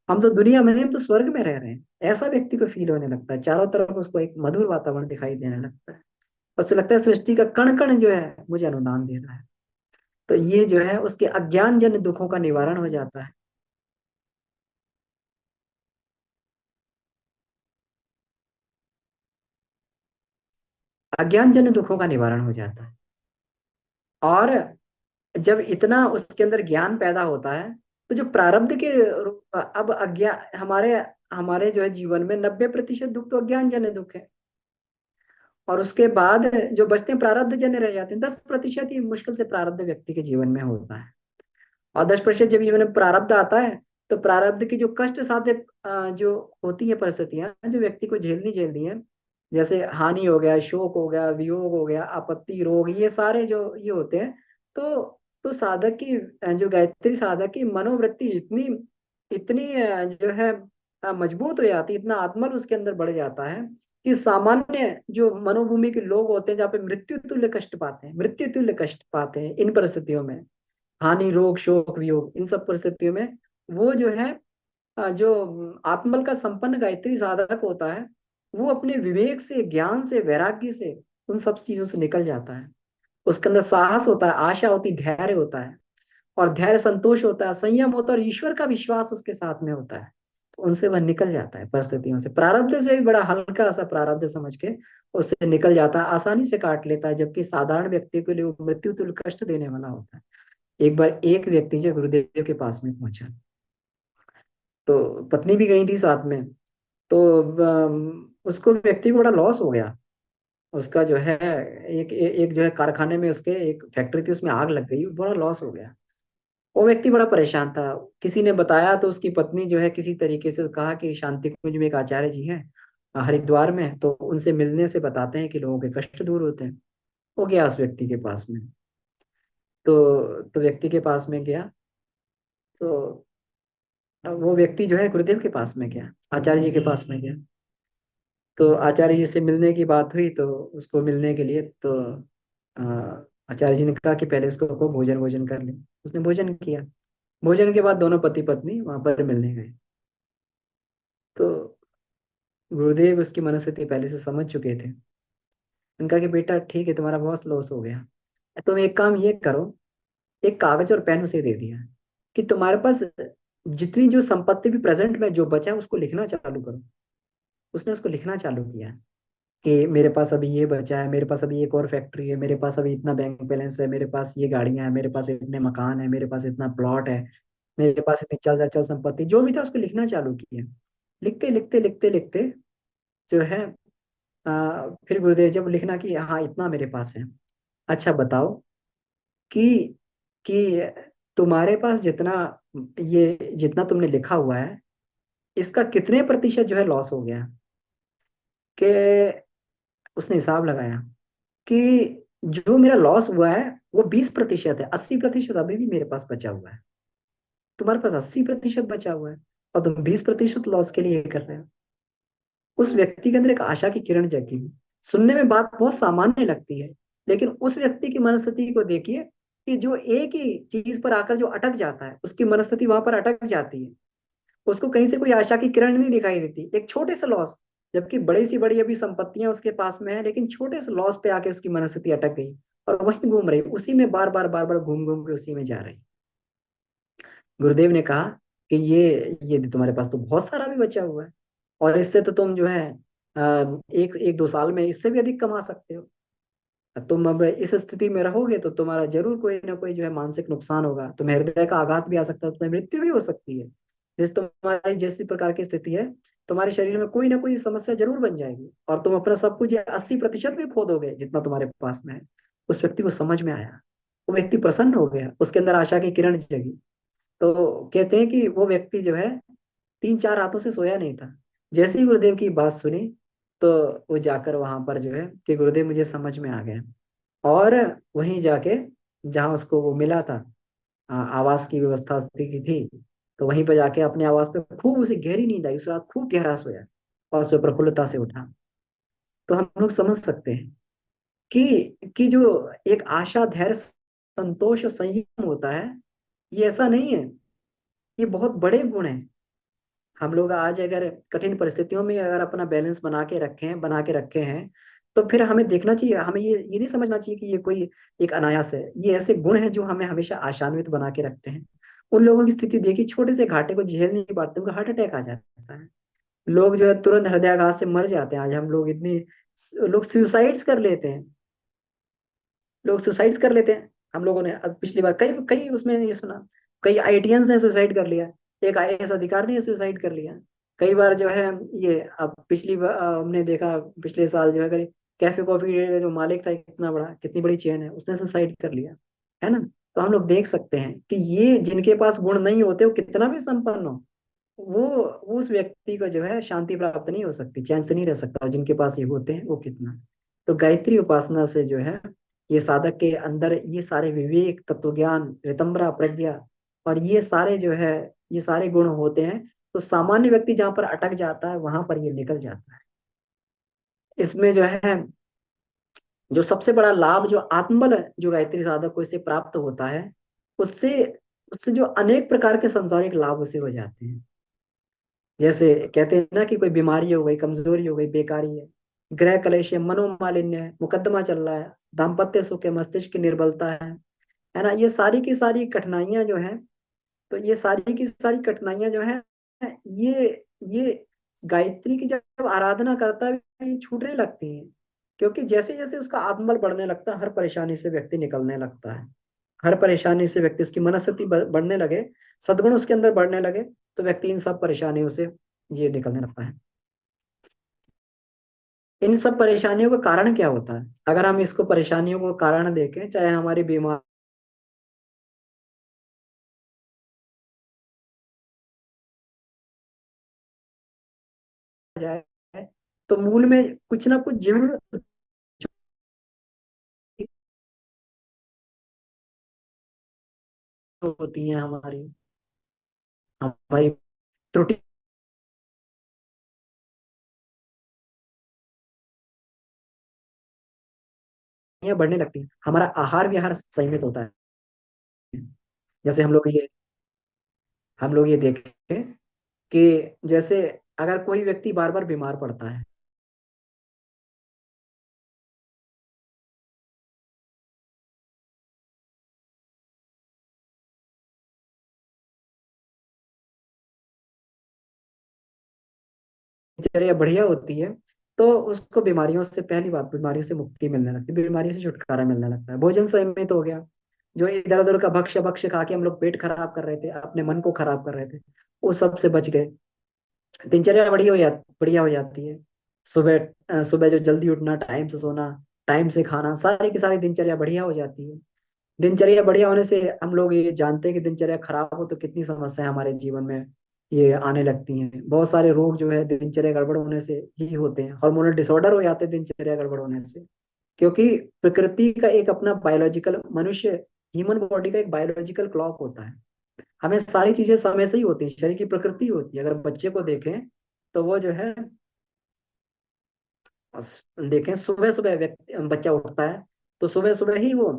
हम तो दुनिया में नहीं, हम तो स्वर्ग में रह रहे हैं, ऐसा व्यक्ति को फील होने लगता है। चारों तरफ उसको एक मधुर वातावरण दिखाई देने लगता है। उससे लगता है सृष्टि का कण कण जो है मुझे अनुदान दे रहा है। तो ये जो है उसके अज्ञान जन्य दुखों का निवारण हो जाता है। अज्ञान जन्य दुखों का निवारण हो जाता है। और जब इतना उसके अंदर ज्ञान पैदा होता है, तो जो प्रारब्ध के अब अज्ञान हमारे हमारे जो है जीवन में 90% दुख तो अज्ञान जन्य दुख है। और उसके बाद जो बचते हैं प्रारब्ध जन्य रह जाते हैं। 10% ही मुश्किल से प्रारब्ध व्यक्ति के जीवन में होता है। और 10% जब जीवन में प्रारब्ध आता है, तो प्रारब्ध की जो कष्ट साध्य जो होती है परिस्थितियां जो व्यक्ति को झेलनी है, जैसे हानि हो गया, शोक हो गया, वियोग हो गया, आपत्ति, रोग, ये सारे जो ये होते हैं। तो साधक की जो गायत्री साधक की मनोवृत्ति इतनी इतनी जो है मजबूत हो जाती है, इतना आत्मबल उसके अंदर बढ़ जाता है कि सामान्य जो मनोभूमि के लोग होते हैं, जहाँ पे मृत्यु तुल्य कष्ट पाते हैं इन परिस्थितियों में, हानि, रोग, शोक, वियोग, इन सब परिस्थितियों में, वो जो है जो आत्मबल का संपन्न गायत्री साधक होता है, वो अपने विवेक से, ज्ञान से, वैराग्य से उन सब चीजों से निकल जाता है। उसके अंदर साहस होता है, आशा होती, धैर्य होता है। और धैर्य, संतोष होता है, संयम होता है, और ईश्वर का विश्वास उसके साथ में होता है। तो उनसे वह निकल जाता है परिस्थितियों से, प्रारब्ध से भी बड़ा हल्का सा प्रारब्ध समझ के उससे निकल जाता है, आसानी से काट लेता है। जबकि साधारण व्यक्ति के लिए वो मृत्यु तुल्य कष्ट देने वाला होता है। एक बार एक व्यक्ति जो गुरुदेव के पास में पहुंचा, तो पत्नी भी गई थी साथ में। तो उसको व्यक्ति को बड़ा लॉस हो गया। उसका जो है एक जो है कारखाने में, उसके एक फैक्ट्री थी, उसमें आग लग गई, बड़ा लॉस हो गया। वो व्यक्ति बड़ा परेशान था। किसी ने बताया तो उसकी पत्नी जो है किसी तरीके से कहा कि शांति कुंज में एक आचार्य जी हैं हरिद्वार में, तो उनसे मिलने से बताते हैं कि लोगों के कष्ट दूर होते हैं। वो गया उस व्यक्ति के पास में। तो व्यक्ति के पास में गया। तो वो व्यक्ति जो है गुरुदेव के पास में गया, आचार्य जी के पास में गया। तो आचार्य जी से मिलने की बात हुई, तो उसको मिलने के लिए तो आचार्य जी ने कहा कि पहले उसको को भोजन भोजन कर ले। उसने भोजन किया। भोजन के बाद दोनों पति पत्नी वहां पर मिलने गए। तो गुरुदेव उसकी मनस्थिति पहले से समझ चुके थे। उनका कि बेटा ठीक है, तुम्हारा बहुत लॉस हो गया, तुम एक काम ये करो, एक कागज और पेन उसे दे दिया कि तुम्हारे पास जितनी जो संपत्ति भी प्रेजेंट में जो बचा है उसको लिखना चालू करो। उसने उसको लिखना चालू किया कि मेरे पास अभी ये बचा है, मेरे पास अभी एक और फैक्ट्री है, मेरे पास अभी इतना बैंक बैलेंस है, मेरे पास ये गाड़ियां हैं, मेरे पास इतने मकान है, मेरे पास इतना प्लॉट है, मेरे पास इतनी चल अचल संपत्ति, जो भी था उसको लिखना चालू किया। लिखते लिखते लिखते लिखते जो है फिर गुरुदेव जब लिखना कि हाँ इतना मेरे पास है, अच्छा बताओ कि कि तुम्हारे पास जितना ये जितना तुमने लिखा हुआ है, इसका कितने प्रतिशत जो है लॉस हो गया। कि उसने हिसाब लगाया कि जो मेरा लॉस हुआ है वो 20% है, 80% अभी भी मेरे पास बचा हुआ है। तुम्हारे पास 80% बचा हुआ है और तुम 20% लॉस के लिए ये कर रहे हो। उस व्यक्ति के अंदर एक आशा की किरण जगी। सुनने में बात बहुत सामान्य लगती है, लेकिन उस व्यक्ति की मनस्थिति को देखिए कि जो एक ही चीज पर आकर जो अटक जाता है, उसकी मनस्थिति वहां पर अटक जाती है। उसको कहीं से कोई आशा की किरण नहीं दिखाई देती, एक छोटे से लॉस, जबकि बड़ी सी बड़ी अभी संपत्तियां उसके पास में है, लेकिन छोटे से लॉस पे आके उसकी मनस्थिति अटक गई और वहीं घूम रही, उसी में बार बार घूम घूम के उसी में जा रही। गुरुदेव ने कहा कि ये तुम्हारे पास तो बहुत सारा भी बचा हुआ है, और इससे तो तुम जो है एक एक दो साल में इससे भी अधिक कमा सकते हो। तुम अब इस स्थिति में रहोगे तो तुम्हारा जरूर कोई ना कोई जो है मानसिक नुकसान होगा, तुम्हें हृदय का आघात भी आ सकता है, तुम्हें मृत्यु भी हो सकती है। तुम्हारी जैसी प्रकार की स्थिति है, तुम्हारे शरीर में कोई ना कोई समस्या जरूर बन जाएगी, और तुम अपना सब कुछ 80% भी खो दोगे जितना तुम्हारे पास में है। उस व्यक्ति को समझ में आया। वो व्यक्ति प्रसन्न हो गया, उसके अंदर आशा की किरण जगी। तो कहते हैं कि वो व्यक्ति जो है 3-4 रातों से सोया नहीं था। जैसे ही गुरुदेव की बात सुनी, तो वो जाकर वहां पर जो है कि गुरुदेव मुझे समझ में आ गया। और वहीं जाके जहाँ उसको वो मिला था, आवास की व्यवस्था उसकी की थी, तो वहीं पे जाके अपने आवास पे खूब उसे गहरी नींद आई, उस रात खूब गहरा सोया और सुबह प्रफुल्लता से उठा। तो हम लोग समझ सकते हैं कि जो एक आशा, धैर्य, संतोष और संयम होता है, ये ऐसा नहीं है, ये बहुत बड़े गुण हैं। हम लोग आज अगर कठिन परिस्थितियों में अगर अपना बैलेंस बना के रखे हैं तो फिर हमें देखना चाहिए, हमें ये नहीं समझना चाहिए कि ये कोई एक अनायास है। ये ऐसे गुण हैं जो हमें हमेशा आशान्वित बना के रखते हैं। उन लोगों की स्थिति देखिए, छोटे से घाटे को झेल नहीं पाते, उनको हार्ट अटैक आ जाता है। लोग जो है तुरंत हृदयाघात से मर जाते हैं। आज हम लोग इतनी, लोग सुसाइड्स कर लेते हैं, लोग सुसाइड्स कर लेते हैं। हम लोगों ने अब पिछली बार कई कई उसमें ये सुना, कई आईआईटियंस ने सुसाइड कर लिया, एक आईएएस अधिकारी ने सुसाइड कर लिया। कई बार जो है ये, अब पिछली बार हमने देखा, पिछले साल जो है कैफे कॉफी डे का जो मालिक था, कितना बड़ा, कितनी बड़ी चेन है, उसने सुसाइड कर लिया, है ना। तो हम लोग देख सकते हैं कि ये जिनके पास गुण नहीं होते, वो कितना भी संपन्न हो, वो उस व्यक्ति को जो है शांति प्राप्त नहीं हो सकती, चैन से नहीं रह सकता। और जिनके पास ये होते हैं वो कितना। तो गायत्री उपासना से जो है ये साधक के अंदर ये सारे विवेक, तत्व ज्ञान, ऋतंभरा, प्रज्ञा और ये सारे जो है, ये सारे गुण होते हैं। तो सामान्य व्यक्ति जहाँ पर अटक जाता है वहां पर ये निकल जाता है। इसमें जो है, जो सबसे बड़ा लाभ जो आत्मबल है, जो गायत्री साधक को इससे प्राप्त होता है, उससे उससे जो अनेक प्रकार के सांसारिक लाभ उसे हो जाते हैं। जैसे कहते हैं ना कि कोई बीमारी हो गई, कमजोरी हो गई, बेकारी है, गृह कलेश है, मनोमालिन्य है, मुकदमा चल रहा है, दाम्पत्य सुख है, मस्तिष्क की निर्बलता है ना, ये सारी की सारी कठिनाइयां जो है, तो ये सारी की सारी कठिनाइयां जो है, ये ये गायत्री की जब आराधना करता है, ये छूटने लगती हैं। क्योंकि जैसे जैसे उसका आत्मबल बढ़ने लगता है, हर परेशानी से व्यक्ति निकलने लगता है। हर परेशानी से व्यक्ति, उसकी मनस्थिति बढ़ने लगे, सद्गुण उसके अंदर बढ़ने लगे, तो व्यक्ति इन सब परेशानियों से ये निकलने लगता है। इन सब परेशानियों का कारण क्या होता है? अगर हम इसको परेशानियों को कारण देखें, चाहे हमारी बीमार जाए, तो मूल में कुछ ना कुछ जरूर होती हैं, हमारी हमारी त्रुटियां बढ़ने लगती हैं, हमारा आहार विहार संयमित होता है। जैसे हम लोग ये देखें कि जैसे अगर कोई व्यक्ति बार बार बीमार पड़ता है, दिनचर्या बढ़िया होती है, तो उसको बीमारियों से, पहली बात, बीमारियों से मुक्ति मिलने लगती है, बीमारियों से छुटकारा मिलने लगता है। भोजन संयमित हो गया, जो इधर उधर का भक्ष्य भक्ष्य खा के हम लोग पेट खराब कर रहे थे, अपने मन को खराब कर रहे थे, वो सब से बच गए। दिनचर्या बढ़िया हो जाती है। सुबह जो जल्दी उठना, टाइम से सोना, टाइम से खाना, सारी की सारी दिनचर्या बढ़िया हो जाती है। दिनचर्या बढ़िया होने से हम लोग ये जानते हैं कि दिनचर्या खराब हो तो कितनी समस्याएं हमारे जीवन में ये आने लगती हैं। बहुत सारे रोग जो है दिनचर्या गड़बड़ होने से ही होते हैं, हार्मोनल डिसऑर्डर हो जाते हैं दिनचर्या गड़बड़ होने से। क्योंकि प्रकृति का एक अपना बायोलॉजिकल, मनुष्य, ह्यूमन बॉडी का एक बायोलॉजिकल क्लॉक होता है। हमें सारी चीजें समय से ही होती है, शरीर की प्रकृति होती है। अगर बच्चे को देखें तो वो जो है, देखें सुबह सुबह व्यक्ति, बच्चा उठता है तो सुबह सुबह ही वो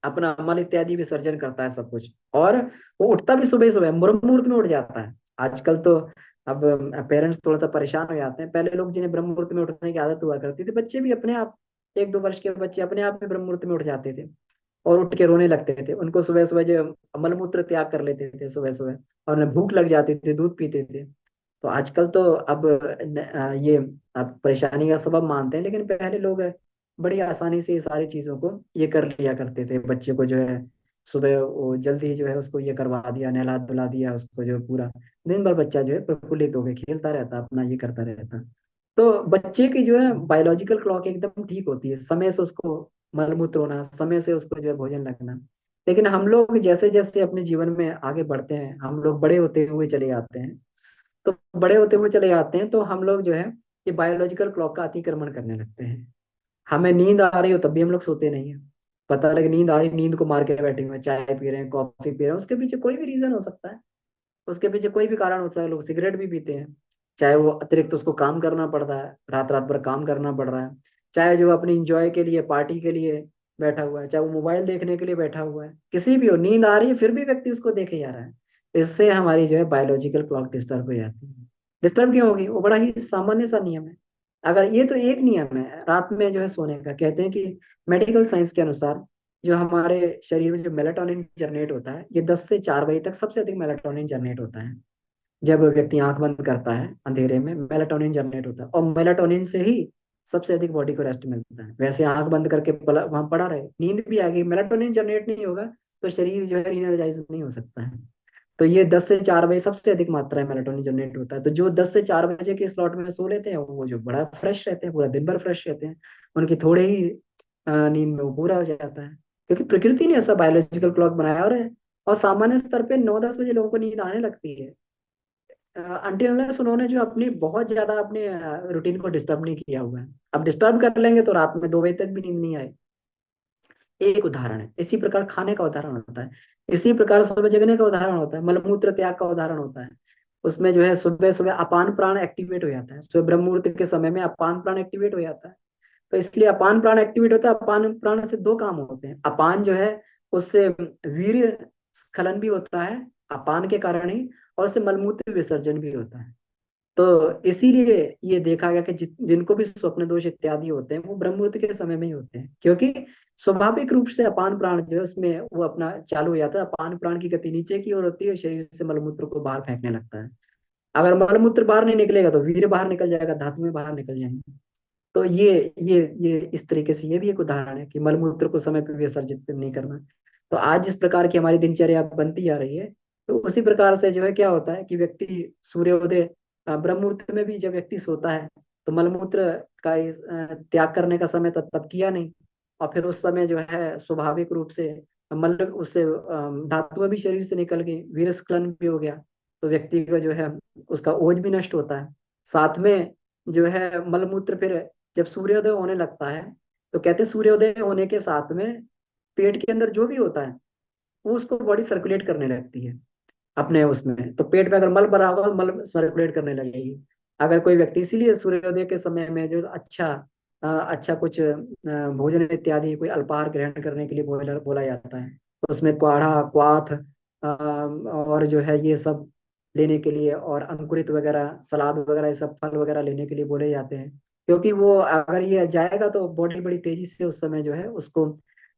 अपना मल इत्यादि विसर्जन करता है, सब कुछ। और वो उठता भी सुबह सुबह, ब्रह्म मुहूर्त में उठ जाता है। आजकल तो अब पेरेंट्स थोड़ा सा परेशान हो जाते हैं। पहले लोग जिन्हें ब्रह्म मुहूर्त में उठने की आदत हुआ करती थी, बच्चे भी अपने आप, 1-2 वर्ष के बच्चे अपने आप भी ब्रह्म मुहूर्त में उठ जाते थे और उठ के रोने लगते थे। उनको सुबह सुबह जो मलमूत्र त्याग कर लेते थे सुबह सुबह, और उन्हें भूख लग जाती थी, दूध पीते थे। तो आजकल तो अब ये अब परेशानी का सबब मानते हैं, लेकिन पहले लोग बड़ी आसानी से ये सारी चीजों को ये कर लिया करते थे। बच्चे को जो है सुबह वो जल्दी जो है उसको ये करवा दिया, नहला धुला दिया उसको, जो पूरा दिन भर बच्चा जो है प्रफुल्लित होकर खेलता रहता, अपना ये करता रहता। तो बच्चे की जो है बायोलॉजिकल क्लॉक एकदम ठीक होती है, समय से उसको मलमूत्र होना, समय से उसको जो है भोजन लगना। लेकिन हम लोग जैसे जैसे अपने जीवन में आगे बढ़ते हैं, हम लोग बड़े होते हुए चले जाते हैं। तो बड़े होते हुए चले जाते हैं तो हम लोग जो है ये बायोलॉजिकल क्लॉक का अतिक्रमण करने लगते हैं। हमें नींद आ रही हो तब भी हम लोग सोते नहीं है, पता लगे नींद आ रही, नींद को मार के बैठे हुए हैं, चाय पी रहे हैं, कॉफी पी रहे हैं, उसके पीछे कोई भी रीजन हो सकता है, उसके पीछे कोई भी कारण होता है। लोग सिगरेट भी पीते हैं, चाहे वो अतिरिक्त उसको काम करना पड़ता है, रात रात भर काम करना पड़ रहा है, चाहे जो अपनी इंजॉय के लिए, पार्टी के लिए बैठा हुआ है, चाहे वो मोबाइल देखने के लिए बैठा हुआ है, किसी भी हो, नींद आ रही है फिर भी व्यक्ति उसको देखे जा रहा है। इससे हमारी जो है बायोलॉजिकल क्लॉक डिस्टर्ब हो जाती है। डिस्टर्ब क्यों होगी? वो बड़ा ही सामान्य सा नियम है। अगर ये तो एक नियम है रात में जो है सोने का, कहते हैं कि मेडिकल साइंस के अनुसार जो हमारे शरीर में जो मेलाटोनिन जनरेट होता है, ये 10 से 4 बजे तक सबसे अधिक मेलाटोनिन जनरेट होता है। जब व्यक्ति आंख बंद करता है अंधेरे में, मेलाटोनिन जनरेट होता है, और मेलाटोनिन से ही सबसे अधिक बॉडी को रेस्ट मिलता है। वैसे आंख बंद करके वहां पड़ा रहे, नींद भी आ गई, मेलाटोनिन जनरेट नहीं होगा तो शरीर जो है इनर्जाइज नहीं हो सकता है। तो ये 10 से 4 बजे सबसे अधिक मात्रा में मेलाटोनिन जनरेट होता है। तो जो 10 से 4 बजे के स्लॉट में सो लेते हैं, वो जो बड़ा फ्रेश रहते हैं, पूरा दिन भर फ्रेश रहते हैं। उनकी थोड़े ही नींद में वो पूरा हो जाता है, क्योंकि प्रकृति ने ऐसा बायोलॉजिकल क्लॉक बनाया। और सामान्य स्तर पे 9-10 बजे लोगों को नींद आने लगती है, अनटिल अनलेस उन्होंने जो अपनी बहुत ज्यादा अपने रूटीन को डिस्टर्ब नहीं किया हुआ है। अब डिस्टर्ब कर लेंगे तो रात में 2 बजे तक भी नींद नहीं आए। एक उदाहरण है, इसी प्रकार खाने का उदाहरण होता है, इसी प्रकार सुबह जगने का उदाहरण होता है, मलमूत्र त्याग का उदाहरण होता है। उसमें जो है सुबह सुबह अपान प्राण एक्टिवेट हो जाता है, सुबह ब्रह्म मुहूर्त के समय में अपान प्राण एक्टिवेट हो जाता है। तो इसलिए अपान प्राण एक्टिवेट होता है। अपान प्राण से दो काम होते हैं, अपान जो है उससे वीर्य स्खलन भी होता है अपान के कारण ही, और उससे मलमूत्र विसर्जन भी होता है। तो इसीलिए ये देखा गया कि जिनको भी स्वप्न दोष इत्यादि होते हैं वो ब्रह्म मुहूर्त के समय में ही होते हैं, क्योंकि स्वाभाविक रूप से अपान प्राण जो है उसमें वो अपना चालू हो जाता है। अपान प्राण की गति नीचे की ओर होती है और शरीर से मलमूत्र को बाहर फेंकने लगता है। अगर मलमूत्र बाहर नहीं निकलेगा तो वीर्य बाहर निकल जाएगा, धातुएं बाहर निकल जाएंगी। तो ये इस तरीके से ये भी एक उदाहरण है कि मलमूत्र को समय पर विसर्जित नहीं करना। तो आज जिस प्रकार की हमारी दिनचर्या बनती जा रही है, तो उसी प्रकार से जो है क्या होता है कि व्यक्ति सूर्योदय ब्रह्म मुहूर्त में भी जब व्यक्ति सोता है तो मलमूत्र का त्याग करने का समय तब किया नहीं, और फिर उस समय जो है स्वाभाविक रूप से मल उससे धातुएं भी शरीर से निकल गई, वीर स्खलन भी हो गया। तो व्यक्ति का जो है उसका ओज भी नष्ट होता है। साथ में जो है मलमूत्र फिर जब सूर्योदय होने लगता है, तो कहते हैं सूर्योदय होने के साथ में पेट के अंदर जो भी होता है वो उसको बॉडी सर्कुलेट करने लगती है अपने उसमें। तो पेट में अगर मल भरा होगा तो मल सर्कुलेट करने लगेगी। अगर कोई व्यक्ति, इसीलिए सूर्योदय के समय में जो अच्छा कुछ भोजन इत्यादि कोई अल्पाहार ग्रहण करने के लिए बोला बोला जाता है। तो उसमें काढ़ा, क्वाथ और जो है ये सब लेने के लिए, और अंकुरित वगैरह, सलाद वगैरह, ये सब फल वगैरह लेने के लिए बोले जाते हैं। क्योंकि वो अगर ये जाएगा तो बॉडी बड़ी तेजी से उस समय जो है उसको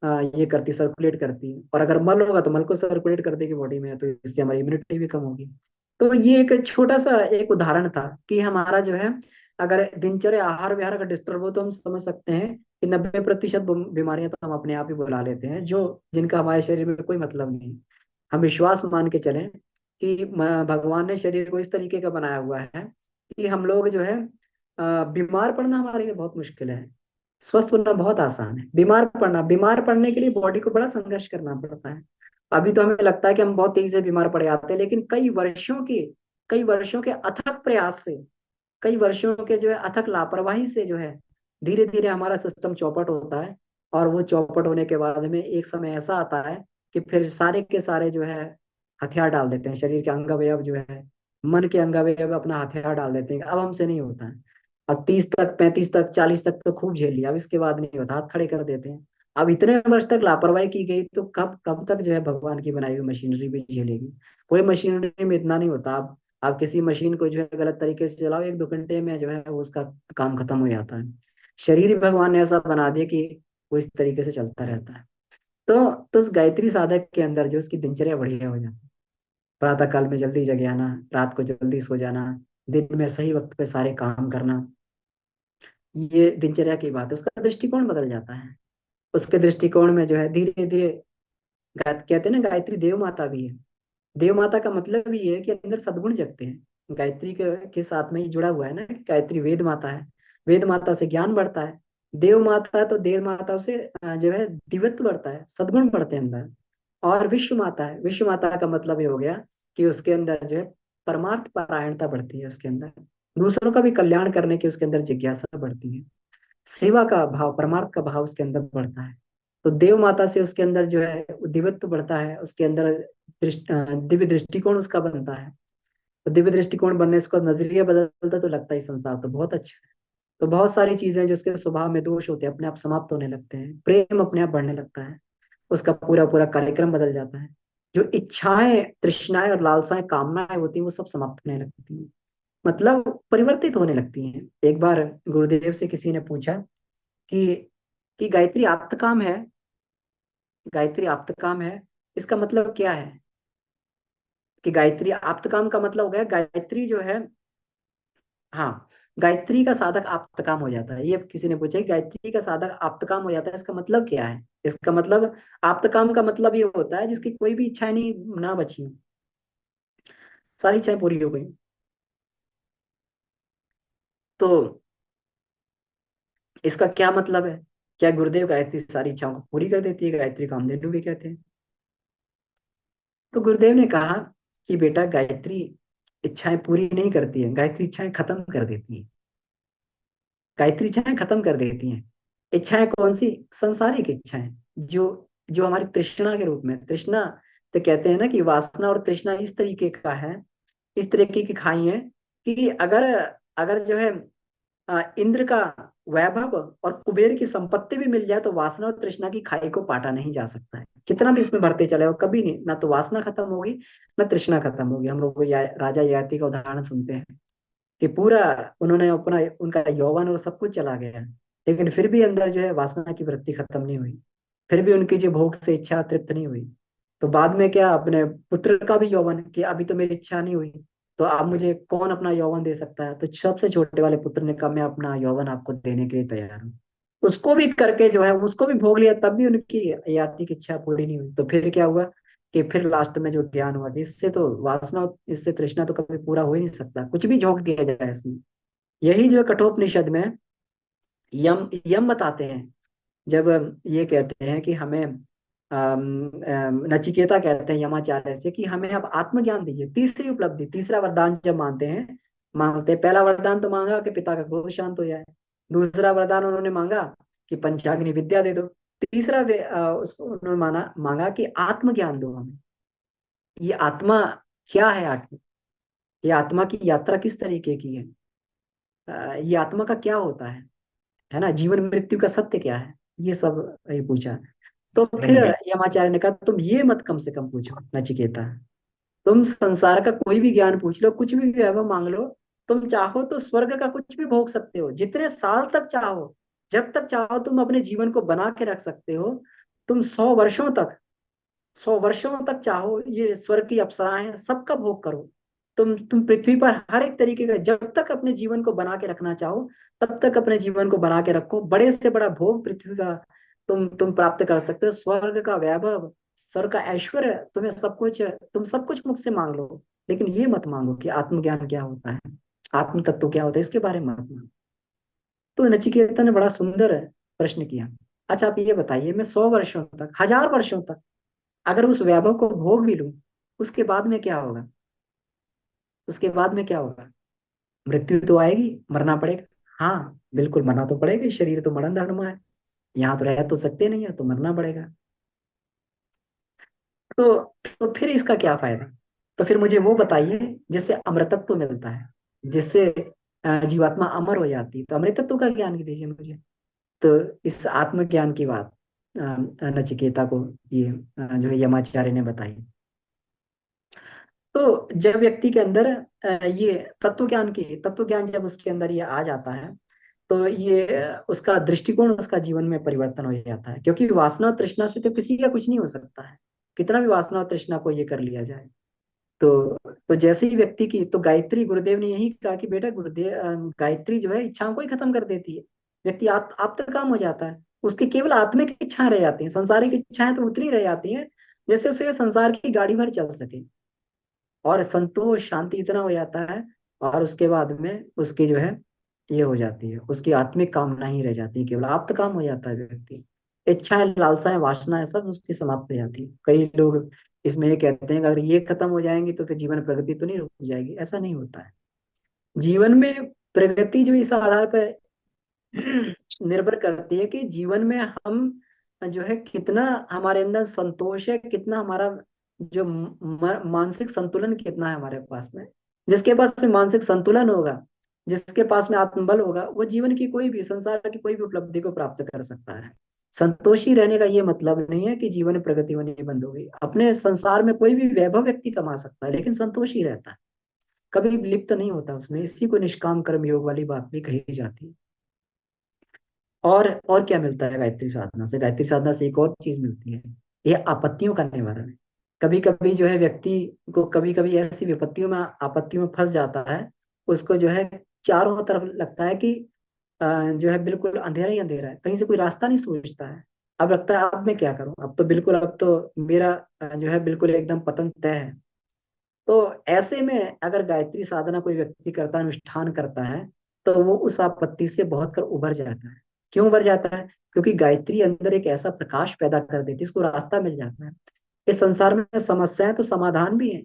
ये करती, सर्कुलेट करती है। और अगर मल होगा तो मल को सर्कुलेट कर देगी बॉडी में, तो इससे हमारी इम्यूनिटी भी कम होगी। तो ये एक छोटा सा एक उदाहरण था कि हमारा जो है अगर दिनचर्या आहार विहार का डिस्टर्ब हो तो हम समझ सकते हैं कि 90% बीमारियां तो हम अपने आप ही बुला लेते हैं, जो जिनका हमारे शरीर में कोई मतलब नहीं। हम विश्वास मान के चलें कि भगवान ने शरीर को इस तरीके का बनाया हुआ है कि हम लोग जो है बीमार पड़ना हमारे लिए बहुत मुश्किल है, स्वस्थ होना बहुत आसान है। बीमार पड़ने के लिए बॉडी को बड़ा संघर्ष करना पड़ता है। अभी तो हमें लगता है कि हम बहुत तेजी से बीमार पड़ जाते हैं, लेकिन कई वर्षों के अथक प्रयास से, कई वर्षों के जो है अथक लापरवाही से जो है धीरे धीरे हमारा सिस्टम चौपट होता है। और वो चौपट होने के बाद में एक समय ऐसा आता है कि फिर सारे के सारे जो है हथियार डाल देते हैं, शरीर के अंग अवयव जो है, मन के अंग अवयव अपना हथियार डाल देते हैं, अब हमसे नहीं होता है। अब 30 तक, 35 तक, 40 तक तो खूब झेल लिया, अब इसके बाद नहीं होता, हाथ खड़े कर देते हैं। अब इतने वर्ष तक लापरवाही की गई तो कब कब तक जो है भगवान की बनाई हुई मशीनरी भी झेलेगी? कोई मशीनरी में इतना नहीं होता। आप किसी मशीन को जो है गलत तरीके से चलाओ, 1-2 घंटे में जो है वो उसका काम खत्म हो जाता है। शरीर ही भगवान ने ऐसा बना दिया कि वो इस तरीके से चलता रहता है। तो उस गायत्री साधक के अंदर जो उसकी दिनचर्या बढ़िया हो जाती है, प्रातः काल में जल्दी जग जाना, रात को जल्दी सो जाना, दिन में सही वक्त पे सारे काम करना, ये दिनचर्या की बात है। उसका दृष्टिकोण बदल जाता है। उसके दृष्टिकोण में जो है धीरे धीरे, कहते हैं ना गायत्री देव माता भी है। देव माता का मतलब ये है कि अंदर सद्गुण जगते हैं। गायत्री के साथ में ही जुड़ा हुआ है ना कि गायत्री वेद माता है, वेद माता से ज्ञान बढ़ता है। देव माता है तो देव माता से जो है दिव्यत्व बढ़ता है, सद्गुण बढ़ते हैं अंदर। और विश्व माता है, विश्व माता का मतलब ये हो गया कि उसके अंदर जो है परमार्थ परायणता बढ़ती है, उसके अंदर दूसरों का भी कल्याण करने की उसके अंदर जिज्ञासा बढ़ती है, सेवा का भाव, परमार्थ का भाव उसके अंदर बढ़ता है। तो देव माता से उसके अंदर जो है दिव्यत्व बढ़ता है, उसके अंदर दिव्य दृष्टिकोण उसका बनता है। तो दिव्य दृष्टिकोण बनने से उसका नजरिया बदलता, तो लगता है संसार तो बहुत अच्छा है। तो बहुत सारी चीजें जो उसके स्वभाव में दोष होते हैं अपने आप समाप्त होने लगते हैं, प्रेम अपने आप बढ़ने लगता है, उसका पूरा पूरा कार्यक्रम बदल जाता है। जो इच्छाएं, तृष्णाएं और लालसाएं, कामनाएं होती हैं, वो सब समाप्त होने लगती हैं, मतलब परिवर्तित होने लगती हैं। एक बार गुरुदेव से किसी ने पूछा कि गायत्री आप्तकाम है, गायत्री आप्तकाम है, इसका मतलब क्या है? कि गायत्री आप्तकाम का मतलब हो गया गायत्री जो है, हाँ, गायत्री का साधक आप्तकाम हो जाता है। ये किसी ने पूछा कि गायत्री का साधक आप्तकाम हो जाता है, इसका मतलब क्या है? इसका मतलब आप्तकाम का मतलब ये होता है जिसकी कोई भी इच्छाएं नहीं ना बची हो, सारी इच्छाएं पूरी हो गई। तो इसका क्या मतलब है? क्या गुरुदेव गायत्री सारी इच्छाओं को पूरी कर देती है? गायत्री कामधेनु भी कहते हैं। तो गुरुदेव ने कहा कि बेटा, गायत्री इच्छाएं पूरी नहीं करती है, गायत्री इच्छाएं खत्म कर देती है। गायत्री इच्छाएं खत्म कर देती हैं। इच्छाएं कौन सी? संसारिक इच्छाएं, जो जो हमारी तृष्णा के रूप में, तृष्णा तो कहते हैं ना कि वासना और तृष्णा इस तरीके का है, इस तरीके की खाई है कि अगर अगर जो है इंद्र का वैभव और कुबेर की संपत्ति भी मिल जाए तो वासना और तृष्णा की खाई को पाटा नहीं जा सकता है। कितना भी इसमें भरते चले हो, कभी नहीं, ना तो वासना खत्म होगी, ना तृष्णा खत्म होगी। हम लोग राजा ययाति का उदाहरण सुनते हैं कि पूरा उन्होंने अपना, उनका यौवन और सब कुछ चला गया, लेकिन फिर भी अंदर जो है वासना की वृत्ति खत्म नहीं हुई, फिर भी उनकी जो भोग से इच्छा तृप्त नहीं हुई। तो बाद में क्या, अपने पुत्र का भी यौवन, कि अभी तो मेरी इच्छा नहीं हुई, तो अब मुझे कौन अपना यौवन दे सकता है? तो सबसे छोटे वाले पुत्र ने कहा, मैं अपना यौवन आपको देने के लिए तैयार हूँ। उसको भी करके जो है, उसको भी भोग लिया, तब भी उनकी याति की इच्छा पूरी नहीं हुई। तो फिर क्या हुआ कि फिर लास्ट में जो ज्ञान हुआ कि इससे तो वासना, इससे तृष्णा तो कभी पूरा हो ही नहीं सकता, कुछ भी झोंक दिया जाए इसमें। यही जो कठोपनिषद में यम यम बताते हैं, जब ये कहते हैं कि हमें नचिकेता कहते हैं यमाचार्य से कि हमें अब आत्मज्ञान दीजिए, तीसरी उपलब्धि, तीसरा वरदान जब मांगते हैं, पहला वरदान तो मांगा कि पिता का क्रोध शांत हो जाए, दूसरा वरदान उन्होंने मांगा कि पंचाग्नि विद्या दे दो, तीसरा उसको उन्होंने मांगा कि आत्मज्ञान दो हमें। ये आत्मा क्या है? आत्मा, ये आत्मा की यात्रा किस तरीके की है? ये आत्मा का क्या होता है ना, जीवन मृत्यु का सत्य क्या है? ये सब ये पूछा। तो फिर यमाचार्य ने कहा, तुम ये मत कम से कम पूछो नचिकेता, तुम संसार का कोई भी ज्ञान पूछ लो, कुछ भी वैभव मांग लो, तुम चाहो तो स्वर्ग का कुछ भी भोग सकते हो, जितने साल तक चाहो, जब तक चाहो तुम अपने जीवन को बना के रख सकते हो। तुम 100 वर्षों तक, 100 वर्षों तक चाहो, ये स्वर्ग की अप्सराएं हैं, सबका भोग करो। तुम पृथ्वी पर हर एक तरीके का, जब तक अपने जीवन को बना के रखना चाहो, तब तक अपने जीवन को बना के रखो। बड़े से बड़ा भोग पृथ्वी का तुम प्राप्त कर सकते हो, स्वर्ग का वैभव, स्वर्ग का ऐश्वर्य, तुम्हें सब कुछ, तुम सब कुछ मुझसे मांग लो, लेकिन ये मत मांगो कि आत्मज्ञान क्या होता है, आत्म तत्व क्या होता है, इसके बारे में मत मांगो। तो नचिकेता ने बड़ा सुंदर प्रश्न किया। अच्छा, आप ये बताइए, मैं 100 वर्षों तक, 1000 वर्षों तक अगर उस वैभव को भोग भी लूं, उसके बाद में क्या होगा? उसके बाद में क्या होगा? मृत्यु तो आएगी, मरना पड़ेगा। हाँ बिल्कुल, मरना तो पड़ेगा, शरीर तो मरण धर्म है, यहाँ तो रह तो सकते नहीं है, तो मरना पड़ेगा। तो फिर इसका क्या फायदा? तो फिर मुझे वो बताइए जिससे अमृतत्व मिलता है, जिससे जीवात्मा अमर हो जाती है। तो अमृतत्व का ज्ञान दीजिए मुझे। तो इस आत्मज्ञान की बात नचिकेता को ये जो है यमाचार्य ने बताई। तो जब व्यक्ति के अंदर ये तत्व ज्ञान जब उसके अंदर ये आ जाता है, तो ये उसका दृष्टिकोण, उसका जीवन में परिवर्तन हो जाता है। क्योंकि वासना और तृष्णा से तो किसी का कुछ नहीं हो सकता है, कितना भी वासना और तृष्णा को ये कर लिया जाए। तो जैसे ही व्यक्ति की, तो गायत्री, गुरुदेव ने यही कहा कि बेटा, गुरुदेव गायत्री जो है इच्छाओं को ही खत्म कर देती है। व्यक्ति आप तक काम हो जाता है, उसकी केवल आत्मिक इच्छाएं रह जाती हैं, संसारिक इच्छाएं तो उतनी रह जाती हैं जैसे उसे संसार की गाड़ी भर चल सके, और संतोष शांति इतना हो जाता है। और उसके बाद में उसकी जो है ये हो जाती है, उसकी आत्मिक कामना ही रह जाती है, केवल आप्त काम हो जाता है व्यक्ति। इच्छाएं, लालसाएं, वासनाएं सब उसकी समाप्त हो जाती है। कई लोग इसमें ये कहते हैं कि अगर ये खत्म हो जाएंगी तो फिर जीवन प्रगति तो नहीं रुक जाएगी, ऐसा नहीं होता है। जीवन में प्रगति जो इस आधार पर निर्भर करती है कि जीवन में हम जो है कितना हमारे अंदर संतोष है, कितना हमारा जो मानसिक संतुलन कितना है हमारे पास में। जिसके पास में मानसिक संतुलन होगा, जिसके पास में आत्मबल होगा, वो जीवन की कोई भी, संसार की कोई भी उपलब्धि को प्राप्त कर सकता है। संतोषी रहने का ये मतलब नहीं है कि जीवन में प्रगति होनी बंद हो गई। अपने संसार में कोई भी वैभव व्यक्ति कमा सकता है, लेकिन संतोषी रहता है, कभी लिप्त नहीं होता उसमें। इसी को निष्काम कर्म योग वाली बात भी कही जाती है। और क्या मिलता है गायत्री साधना से? गायत्री साधना से एक और चीज मिलती है, ये आपत्तियों का निवारण है। कभी कभी जो है व्यक्ति को कभी कभी ऐसी विपत्तियों में, आपत्तियों में फंस जाता है, उसको जो है चारों तरफ लगता है कि जो है बिल्कुल अंधेरा ही अंधेरा है, कहीं से कोई रास्ता नहीं सूझता है। अब लगता है अब मैं क्या करूं, अब तो बिल्कुल, अब तो मेरा जो है बिल्कुल एकदम पतन तय है। तो ऐसे में अगर गायत्री साधना कोई व्यक्ति करता है, अनुष्ठान करता है, तो वो उस आपत्ति से बहुत कर उभर जाता है। क्यों उभर जाता है? क्योंकि गायत्री अंदर एक ऐसा प्रकाश पैदा कर देती है, इसको रास्ता मिल जाता है। इस संसार में समस्याएं तो समाधान भी है।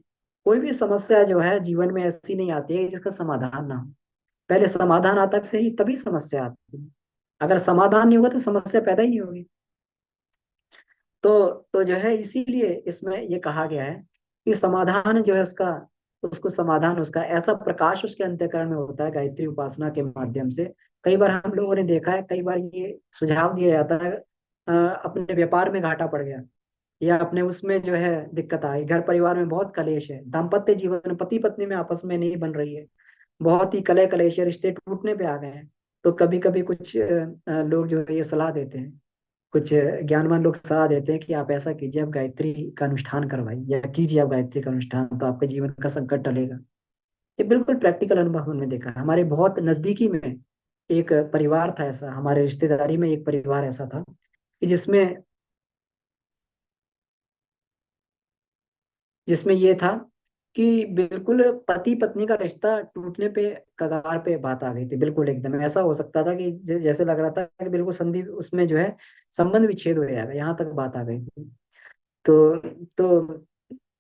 कोई भी समस्या जो है जीवन में ऐसी नहीं आती है जिसका समाधान ना हो। पहले समाधान आता है, फिर ही तभी समस्या आती है। अगर समाधान नहीं होगा तो समस्या पैदा ही नहीं होगी। तो जो है इसीलिए इसमें ये कहा गया है कि समाधान जो है उसका, उसको समाधान, उसका ऐसा प्रकाश उसके अंतःकरण में होता है गायत्री उपासना के माध्यम से। कई बार हम लोगों ने देखा है, कई बार ये सुझाव दिया जाता है, अपने व्यापार में घाटा पड़ गया, या अपने उसमें जो है दिक्कत आई, घर परिवार में बहुत कलेश है, दाम्पत्य जीवन पति पत्नी में आपस में नहीं बन रही है, बहुत ही कलह कलेश है, रिश्ते टूटने पे आ गए हैं। तो कभी कभी कुछ लोग जो है ये सलाह देते हैं, कुछ ज्ञानवान लोग सलाह देते हैं कि आप ऐसा कीजिए, आप गायत्री का अनुष्ठान करवाइए या कीजिए आप गायत्री का अनुष्ठान, तो आपके जीवन का संकट टलेगा। ये बिल्कुल प्रैक्टिकल अनुभव हमने देखा है। हमारे बहुत नजदीकी में एक परिवार था ऐसा, हमारे रिश्तेदारी में एक परिवार ऐसा था कि जिसमें जिसमें ये था कि बिल्कुल पति पत्नी का रिश्ता टूटने पे, कगार पे बात आ गई थी। बिल्कुल एकदम ऐसा हो सकता था कि जैसे लग रहा था कि बिल्कुल संधि उसमें जो है संबंध विच्छेद हो जाएगा, यहाँ तक बात आ गई थी। तो तो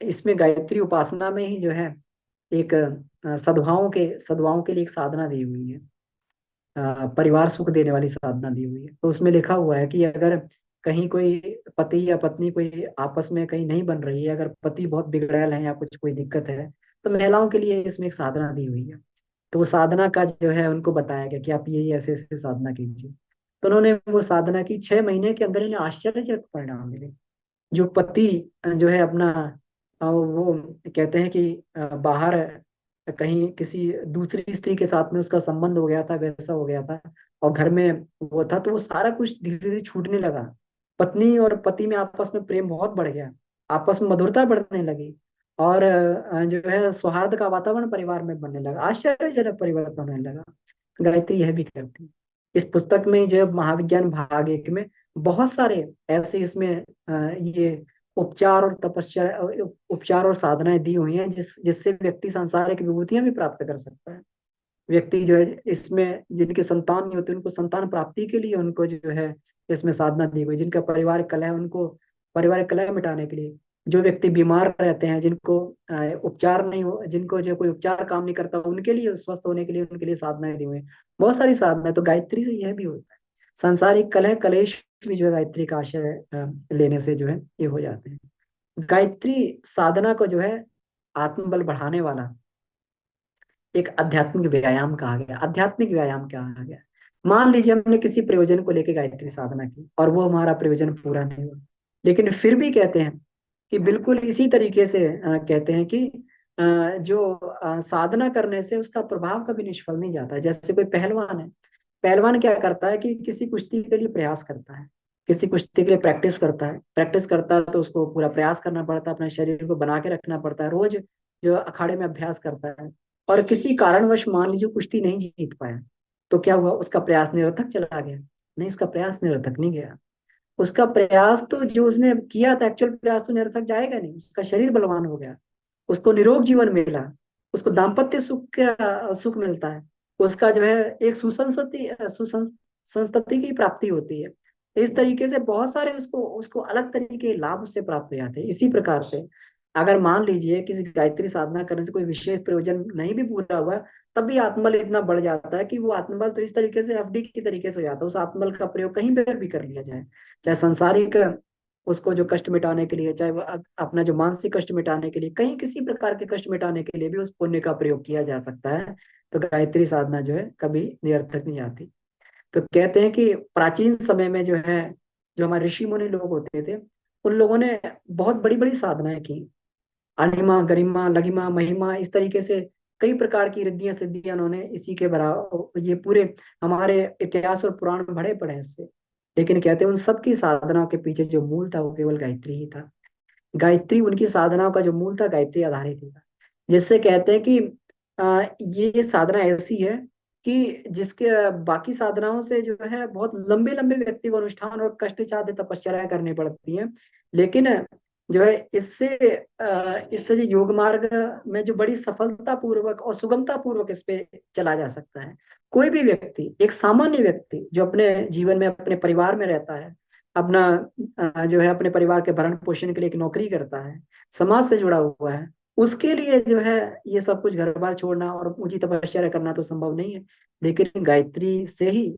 इसमें गायत्री उपासना में ही जो है एक सद्भावों के लिए एक साधना दी हुई है, परिवार सुख देने वाली साधना दी हुई है। तो उसमें लिखा हुआ है कि अगर कहीं कोई पति या पत्नी कोई आपस में कहीं नहीं बन रही है, अगर पति बहुत बिगड़ैल है या कुछ कोई दिक्कत है, तो महिलाओं के लिए इसमें एक साधना दी हुई है। तो वो साधना का जो है उनको बताया गया कि आप ये ऐसे ऐसे साधना कीजिए। तो उन्होंने वो साधना की, 6 महीने के अंदर इन्हें आश्चर्यजनक परिणाम मिले। जो पति जो है अपना वो कहते हैं कि बाहर कहीं किसी दूसरी स्त्री के साथ में उसका संबंध हो गया था, वैसा हो गया था, और घर में वो था, तो वो सारा कुछ धीरे धीरे छूटने लगा। पत्नी और पति में आपस में प्रेम बहुत बढ़ गया, आपस में मधुरता बढ़ने लगी, और जो है सौहार्द का वातावरण परिवार में बनने लगा, आश्चर्यजनक परिवर्तन होने लगा। गायत्री यह भी करती है। इस पुस्तक में जो है महाविज्ञान भाग 1 में बहुत सारे ऐसे इसमें ये उपचार और तपस्या, उपचार और साधनाएं दी हुई हैं जिससे व्यक्ति सांसारिक विभूतियां भी प्राप्त कर सकता है। व्यक्ति जो है इसमें, जिनके संतान नहीं होते उनको संतान प्राप्ति के लिए उनको जो है इसमें साधना दी गई, जिनका पारिवारिक कलह है उनको पारिवारिक कलह मिटाने के लिए, जो व्यक्ति बीमार रहते हैं, जिनको उपचार नहीं हो, जिनको जो कोई उपचार काम नहीं करता, उनके लिए, स्वस्थ होने के लिए उनके लिए साधनाएं दी हुई हैं। बहुत सारी साधना है। तो गायत्री से यह भी होता है, सांसारिक कलह कलेश भी जो है गायत्री का आश्रय लेने से जो है ये हो जाते हैं। गायत्री साधना को जो है आत्मबल बढ़ाने वाला एक आध्यात्मिक व्यायाम कहा गया। आध्यात्मिक व्यायाम कहा गया। मान लीजिए हमने किसी प्रयोजन को लेकर गायत्री साधना की और वो हमारा प्रयोजन पूरा नहीं हुआ, लेकिन फिर भी कहते हैं कि बिल्कुल इसी तरीके से कहते हैं कि जो साधना करने से उसका प्रभाव कभी निष्फल नहीं जाता है। जैसे कोई पहलवान है, पहलवान क्या करता है कि किसी कुश्ती के लिए प्रयास करता है, किसी कुश्ती के लिए प्रैक्टिस करता है, तो उसको पूरा प्रयास करना पड़ता है, अपने शरीर को बना के रखना पड़ता है, रोज जो अखाड़े में अभ्यास करता है। और किसी कारणवश मान लीजिए कुश्ती नहीं जीत पाया, तो क्या हुआ? उसका प्रयास निरर्थक चला गया? नहीं, उसका प्रयास निरर्थक नहीं गया। उसका प्रयास तो जो उसने किया था, एक्चुअल प्रयास तो निरर्थक जाएगा नहीं। उसका शरीर बलवान हो गया, उसको निरोग जीवन मिला, उसको दाम्पत्य सुख का सुख मिलता है, उसका जो है एक सुसंस्तति की प्राप्ति होती है। इस तरीके से बहुत सारे उसको उसको अलग तरीके के लाभ उससे प्राप्त हो जाते हैं। इसी प्रकार से अगर मान लीजिए किसी गायत्री साधना करने से कोई विशेष प्रयोजन नहीं भी पूरा हुआ, तब भी आत्मबल इतना बढ़ जाता है कि वो आत्मबल तो इस तरीके से एफडी की तरीके से हो जाता है। उस आत्मबल का प्रयोग कहीं पर भी कर लिया जाए, चाहे सांसारिक उसको जो कष्ट मिटाने के लिए, चाहे वो अपना जो मानसिक कष्ट मिटाने के लिए, कहीं किसी प्रकार के कष्ट मिटाने के लिए भी उस पुण्य का प्रयोग किया जा सकता है। तो गायत्री साधना जो है कभी निरर्थक नहीं जाती। तो कहते हैं कि प्राचीन समय में जो है, जो हमारे ऋषि मुनि लोग होते थे, उन लोगों ने बहुत बड़ी बड़ी साधनाएं की। अणिमा गरिमा लघिमा महिमा इस तरीके से कई प्रकार की रिद्धियां सिद्धियां उन्होंने इसी के बराबर, ये पूरे हमारे इतिहास और पुराण में भरे पड़े हैं इससे। लेकिन कहते हैं उन सबकी साधनाओं के पीछे जो मूल था वो केवल गायत्री ही था। गायत्री, उनकी साधनाओं का जो मूल था गायत्री आधारित ही था। जिससे कहते हैं कि ये साधना ऐसी है कि जिसके बाकी साधनाओं से जो है बहुत लंबे लंबे व्यक्ति को अनुष्ठान और कष्ट साध्य तपस्या करनी पड़ती है। लेकिन जो है इससे जो योग मार्ग में जो बड़ी सफलता पूर्वक और सुगमता पूर्वक इस पे चला जा सकता है। कोई भी व्यक्ति, एक सामान्य व्यक्ति जो अपने जीवन में अपने परिवार में रहता है, अपना जो है अपने परिवार के भरण पोषण के लिए एक नौकरी करता है, समाज से जुड़ा हुआ है, उसके लिए जो है ये सब कुछ घर बार छोड़ना और ऊंची तपस्या करना तो संभव नहीं है। लेकिन गायत्री से ही,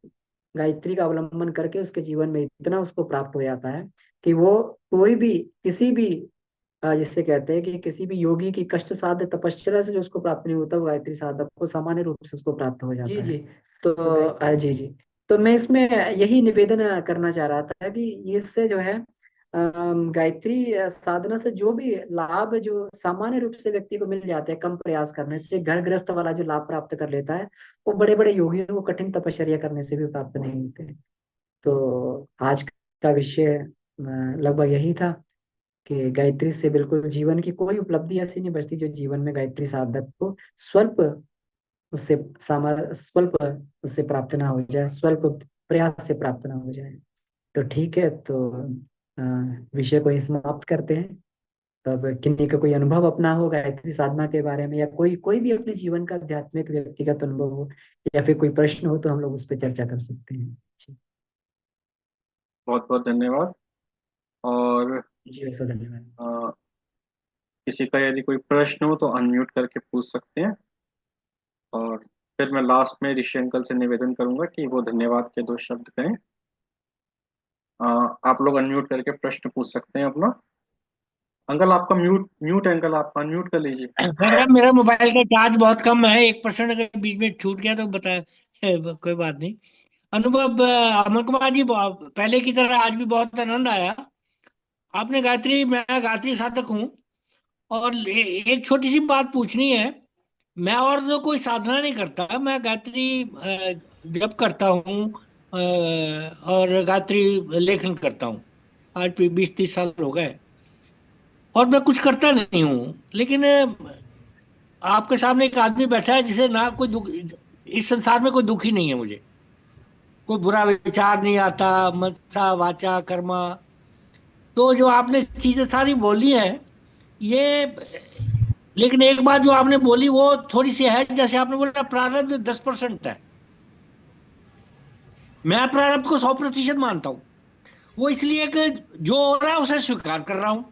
गायत्री का अवलंबन करके उसके जीवन में इतना उसको प्राप्त हो जाता है कि वो कोई भी, किसी भी जिससे कहते हैं कि किसी भी योगी की कष्ट साध्य तपस्या से जो उसको प्राप्त नहीं होता, वो गायत्री साधक को सामान्य रूप से उसको प्राप्त हो जाता है। तो जी जी, तो मैं इसमें यही निवेदन करना चाह रहा था कि इससे जो है गायत्री साधना से जो भी लाभ जो सामान्य रूप से व्यक्ति को मिल जाते हैं कम प्रयास करने से, घर गृहस्थ वाला जो लाभ प्राप्त कर लेता है, वो बड़े बड़े योगियों को कठिन तपश्चर्या करने से भी प्राप्त नहीं होते। तो आज का विषय लगभग यही था कि गायत्री से बिल्कुल जीवन की कोई उपलब्धि ऐसी नहीं बचती जो जीवन में गायत्री साधक को स्वल्प उससे स्वल्प उससे प्राप्त ना हो जाए, स्वल्प प्रयास से प्राप्त ना हो जाए। तो ठीक है, तो अ, विषय को ही समाप्त करते हैं। तब किन्हीं का कोई अनुभव अपना हो गायत्री साधना के बारे में, या कोई कोई भी अपने जीवन का आध्यात्मिक व्यक्तिगत अनुभव हो, या फिर कोई प्रश्न हो, तो हम लोग उस पर चर्चा कर सकते हैं।
बहुत बहुत धन्यवाद। और
जी वैसा धन्यवाद।
अ, किसी का यदि कोई प्रश्न हो तो अनम्यूट करके पूछ सकते हैं। और फिर मैं लास्ट में ऋषि अंकल से निवेदन करूंगा कि वो धन्यवाद के दो शब्द कहें। आप लोग अनम्यूट करके प्रश्न पूछ सकते हैं अपना। अंकल आपका म्यूट म्यूट है, अंकल आप अनम्यूट कर लीजिए।
मेरा मेरा मोबाइल का चार्ज बहुत कम है, 1% अगर बीच में छूट गया तो बता। कोई बात नहीं। अनुभव, अमर कुमार जी, पहले की तरह आज भी बहुत आनंद आया। आपने गायत्री, मैं गायत्री साधक हूँ। और एक छोटी सी बात पूछनी है। मैं और तो कोई साधना नहीं करता, मैं गायत्री जप करता हूँ। और गायत्री लेखन करता हूँ। आज भी 20-30 साल हो गए। और मैं कुछ करता नहीं हूँ, लेकिन आपके सामने एक आदमी बैठा है जिसे ना कोई दुख, इस संसार में कोई दुख ही नहीं है मुझे। कोई बुरा विचार नहीं आता, मनसा वाचा कर्मा। तो जो आपने चीजें सारी बोली है ये, लेकिन एक बात जो आपने बोली वो थोड़ी सी है, जैसे आपने बोला प्रारब्ध 10% है। मैं प्रारब्ध को 100% मानता हूँ। वो इसलिए कि जो हो रहा है उसे स्वीकार कर रहा हूँ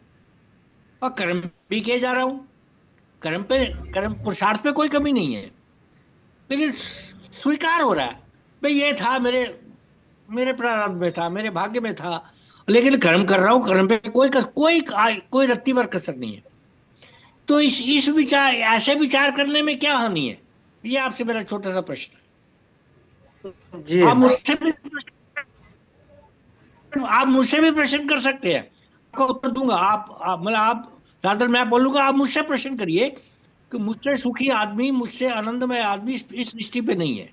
और कर्म भी किए जा रहा हूँ। कर्म पे, कर्म पुरुषार्थ पे कोई कमी नहीं है, लेकिन स्वीकार हो रहा है। भाई ये था मेरे मेरे प्रारब्ध में था, मेरे भाग्य में था। लेकिन कर्म कर रहा हूँ, कर्म पे कोई रत्ती भर कसर नहीं है। तो इस विचार, ऐसे विचार करने में क्या हानि है? ये आपसे मेरा छोटा सा प्रश्न
जी
है। आप मुझसे भी प्रश्न कर सकते हैं, आपका उत्तर दूंगा। मतलब आप, रादर मैं बोलूंगा आप मुझसे प्रश्न करिए कि मुझसे सुखी आदमी, मुझसे आनंदमय आदमी इस सृष्टि पे नहीं है।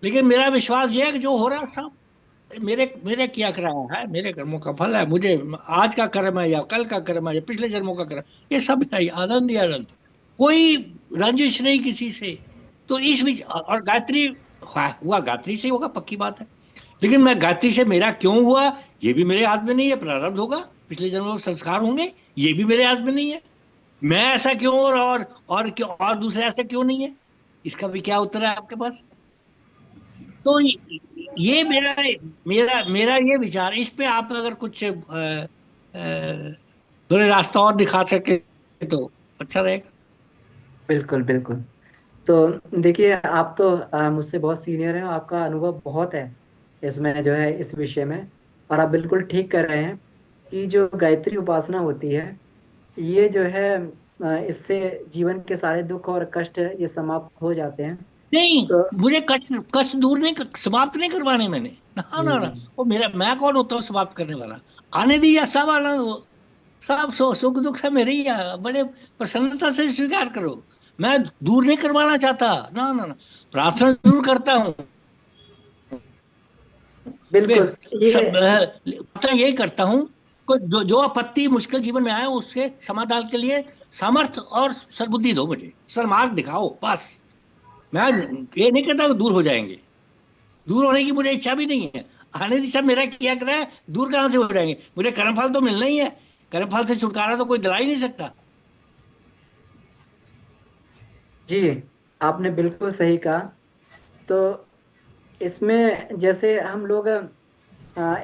लेकिन मेरा विश्वास ये है कि जो हो रहा है सब मेरे मेरे किया कराया है, मेरे कर्मों का फल है। मुझे आज का कर्म है या कल का कर्म है या पिछले जन्मों का कर्म, ये सब है आनंद ही आनंद। कोई रंजिश नहीं किसी से। तो इस बीच, और गायत्री, हुआ गायत्री से ही होगा, पक्की बात है। लेकिन मैं गायत्री से मेरा क्यों हुआ, ये भी मेरे हाथ में नहीं है। प्रारब्ध होगा, पिछले जन्मों में संस्कार होंगे, ये भी मेरे हाथ में नहीं है। मैं ऐसा क्यों, और क्यों, और दूसरे ऐसे क्यों नहीं है, इसका भी क्या उत्तर है आपके पास? तो ये मेरा मेरा मेरा ये विचार, इस पे आप अगर कुछ थोड़े रास्ता और दिखा सके तो अच्छा रहेगा।
बिल्कुल बिल्कुल। तो देखिए, आप तो मुझसे बहुत सीनियर हैं, आपका अनुभव बहुत है इसमें जो है, इस विषय में। और आप बिल्कुल ठीक कर रहे हैं कि जो गायत्री उपासना होती है, ये जो है इससे जीवन के सारे दुख और कष्ट ये समाप्त हो जाते हैं।
नहीं,
तो
मुझे कष्ट कष्ट दूर नहीं समाप्त नहीं करवाने मैंने। ना ना ना,
हम्म,
वो मेरा, मैं कौन होता हूँ समाप्त करने वाला। आने दीजिए सब आना, सब सुख दुख सब मेरे ही है, बड़े प्रसन्नता से स्वीकार करो। मैं दूर नहीं करवाना चाहता, ना ना ना, प्रार्थना जरूर करता हूँ। फिर
बिल्कुल ये।
सब प्रार्थना यही करता हूँ, जो जो आपत्ति मुश्किल जीवन में आए उसके समाधान के लिए सामर्थ्य और सद्बुद्धि दो, मुझे सन्मार्ग दिखाओ बस। मैं ये नहीं कहता कि दूर हो जाएंगे, दूर होने की मुझे इच्छा भी नहीं है। आने की सब मेरा किया कर रहा है, दूर कहाँ से हो जाएंगे, मुझे कर्मफल तो मिलना ही है। कर्मफल से छुटकारा तो कोई दिला ही नहीं सकता।
जी, आपने बिल्कुल सही कहा। तो इसमें जैसे हम लोग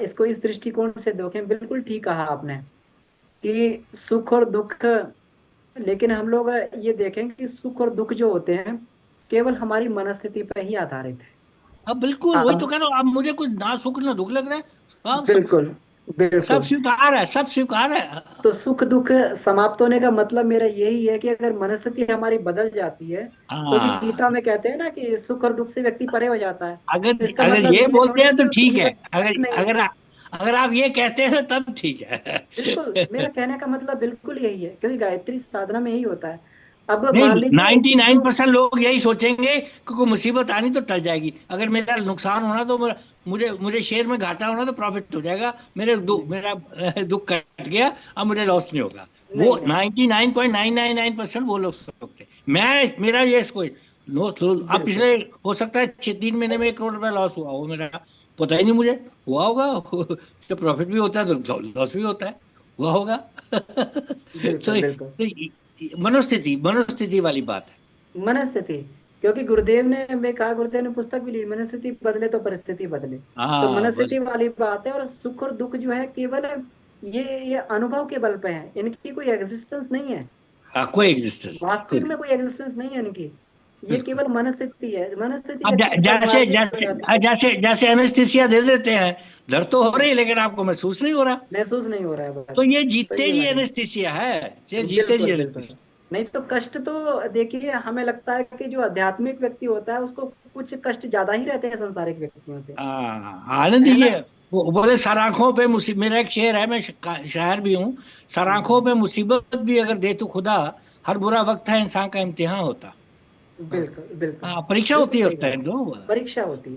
इसको इस दृष्टिकोण से देखें, बिल्कुल ठीक कहा आपने कि सुख और दुख, लेकिन हम लोग ये देखें कि सुख और दुख जो होते हैं केवल हमारी मनस्थिति पर ही आधारित है।
अब बिल्कुल वही तो
अब
कह रहा हूँ, अब मुझे कुछ ना सुख ना दुख लग रहा है। अब सब
बिल्कुल
सब
बिल्कुल।
स्वीकार है, सब स्वीकार है।
तो सुख दुख समाप्त होने का मतलब मेरा यही है कि अगर मनस्थिति हमारी बदल जाती है, क्योंकि गीता
हाँ,
में कहते हैं ना कि सुख और दुख से व्यक्ति परे हो जाता है,
अगर
तो इसका
अगर
मतलब
ये
ये
बोलते
थोड़ी
हैं तो
कि उसके
ठीक है,
जीवन में
अगर
सुख नहीं है।
अगर अगर आप ये कहते हैं तब ठीक है।
बिल्कुल, मेरा कहने का मतलब बिल्कुल यही है, क्योंकि गायत्री साधना में यही होता है। अब
नहीं,
मान लीजिए कि जो
99% लोग यही सोचेंगे कि कोई मुसीबत आनी तो टल जाएगी, अगर मेरा नुकसान होना तो मुझे मुझे शेयर में घाटा होना तो प्रॉफिट हो जाएगा, मेरा दुख कट गया, अब मुझे लॉस नहीं होगा। वो
नहीं नहीं,
99.999% वो लोग सोचते हैं। मैं मेरा ये कोई नो तो, अब
बिल्कुल
पिछले हो सकता है 6 3 महीने में 1 करोड़ रुपया लॉस हुआ हो मेरा, पता ही नहीं मुझे, हुआ होगा। तो प्रॉफिट भी होता है तो लॉस भी होता है, हुआ होगा।
बिल्कुल
तो,
बिल्कुल।
मनोस्थिति मनोस्थिति वाली बात है।
मनस्थिति, क्योंकि गुरुदेव ने, मैं कहा, गुरुदेव ने पुस्तक भी ली, मनस्थिति बदले तो परिस्थिति बदले। तो
हाँ बस।
मनस्थिति वाली बात है। और सुख और दुख जो है केवल ये अनुभव के बल पे है, इनकी कोई एग्जिस्टेंस नहीं है।
हाँ, कोई एग्जिस्टेंस नहीं,
वास्तविक में
कोई।
कोई एग्जिस्टेंस नहीं है इनकी। ये
बिल्कुल।
केवल मनस्थिति है, मनस्थिति
अब
व्यक्ति की
जैसे
परिमार्जित हो
जैसे
जाती है।
जैसे जैसे एनेस्थीसिया दे देते हैं, दर्द तो हो रही है लेकिन आपको महसूस नहीं हो रहा,
महसूस नहीं हो रहा है,
तो
बस।
ये
तो
जीते
ये
जी
वाली,
एनेस्थीसिया है, ये जीते जी
बिल्कुल बिल्कुल।
एनेस्थीसिया।
नहीं तो कष्ट तो देखिए, हमें लगता है कि जो आध्यात्मिक व्यक्ति होता है उसको कुछ कष्ट ज्यादा ही रहते हैं संसारिक व्यक्तियों से,
हाँ, आनंद
है ना।
दीजिए। वो बोले सराखों पे मुसीबत, मेरा एक शेर है, मैं शायर भी हूँ। सराखों पे मुसीबत भी अगर दे तो खुदा, हर बुरा वक्त है इंसान का इम्तिहान होता।
बिल्कुल बिल्कुल।
हाँ, परीक्षा
बिल्कुल
होती है
सही
उस
कहा।
टाइम तो।
परीक्षा होती है,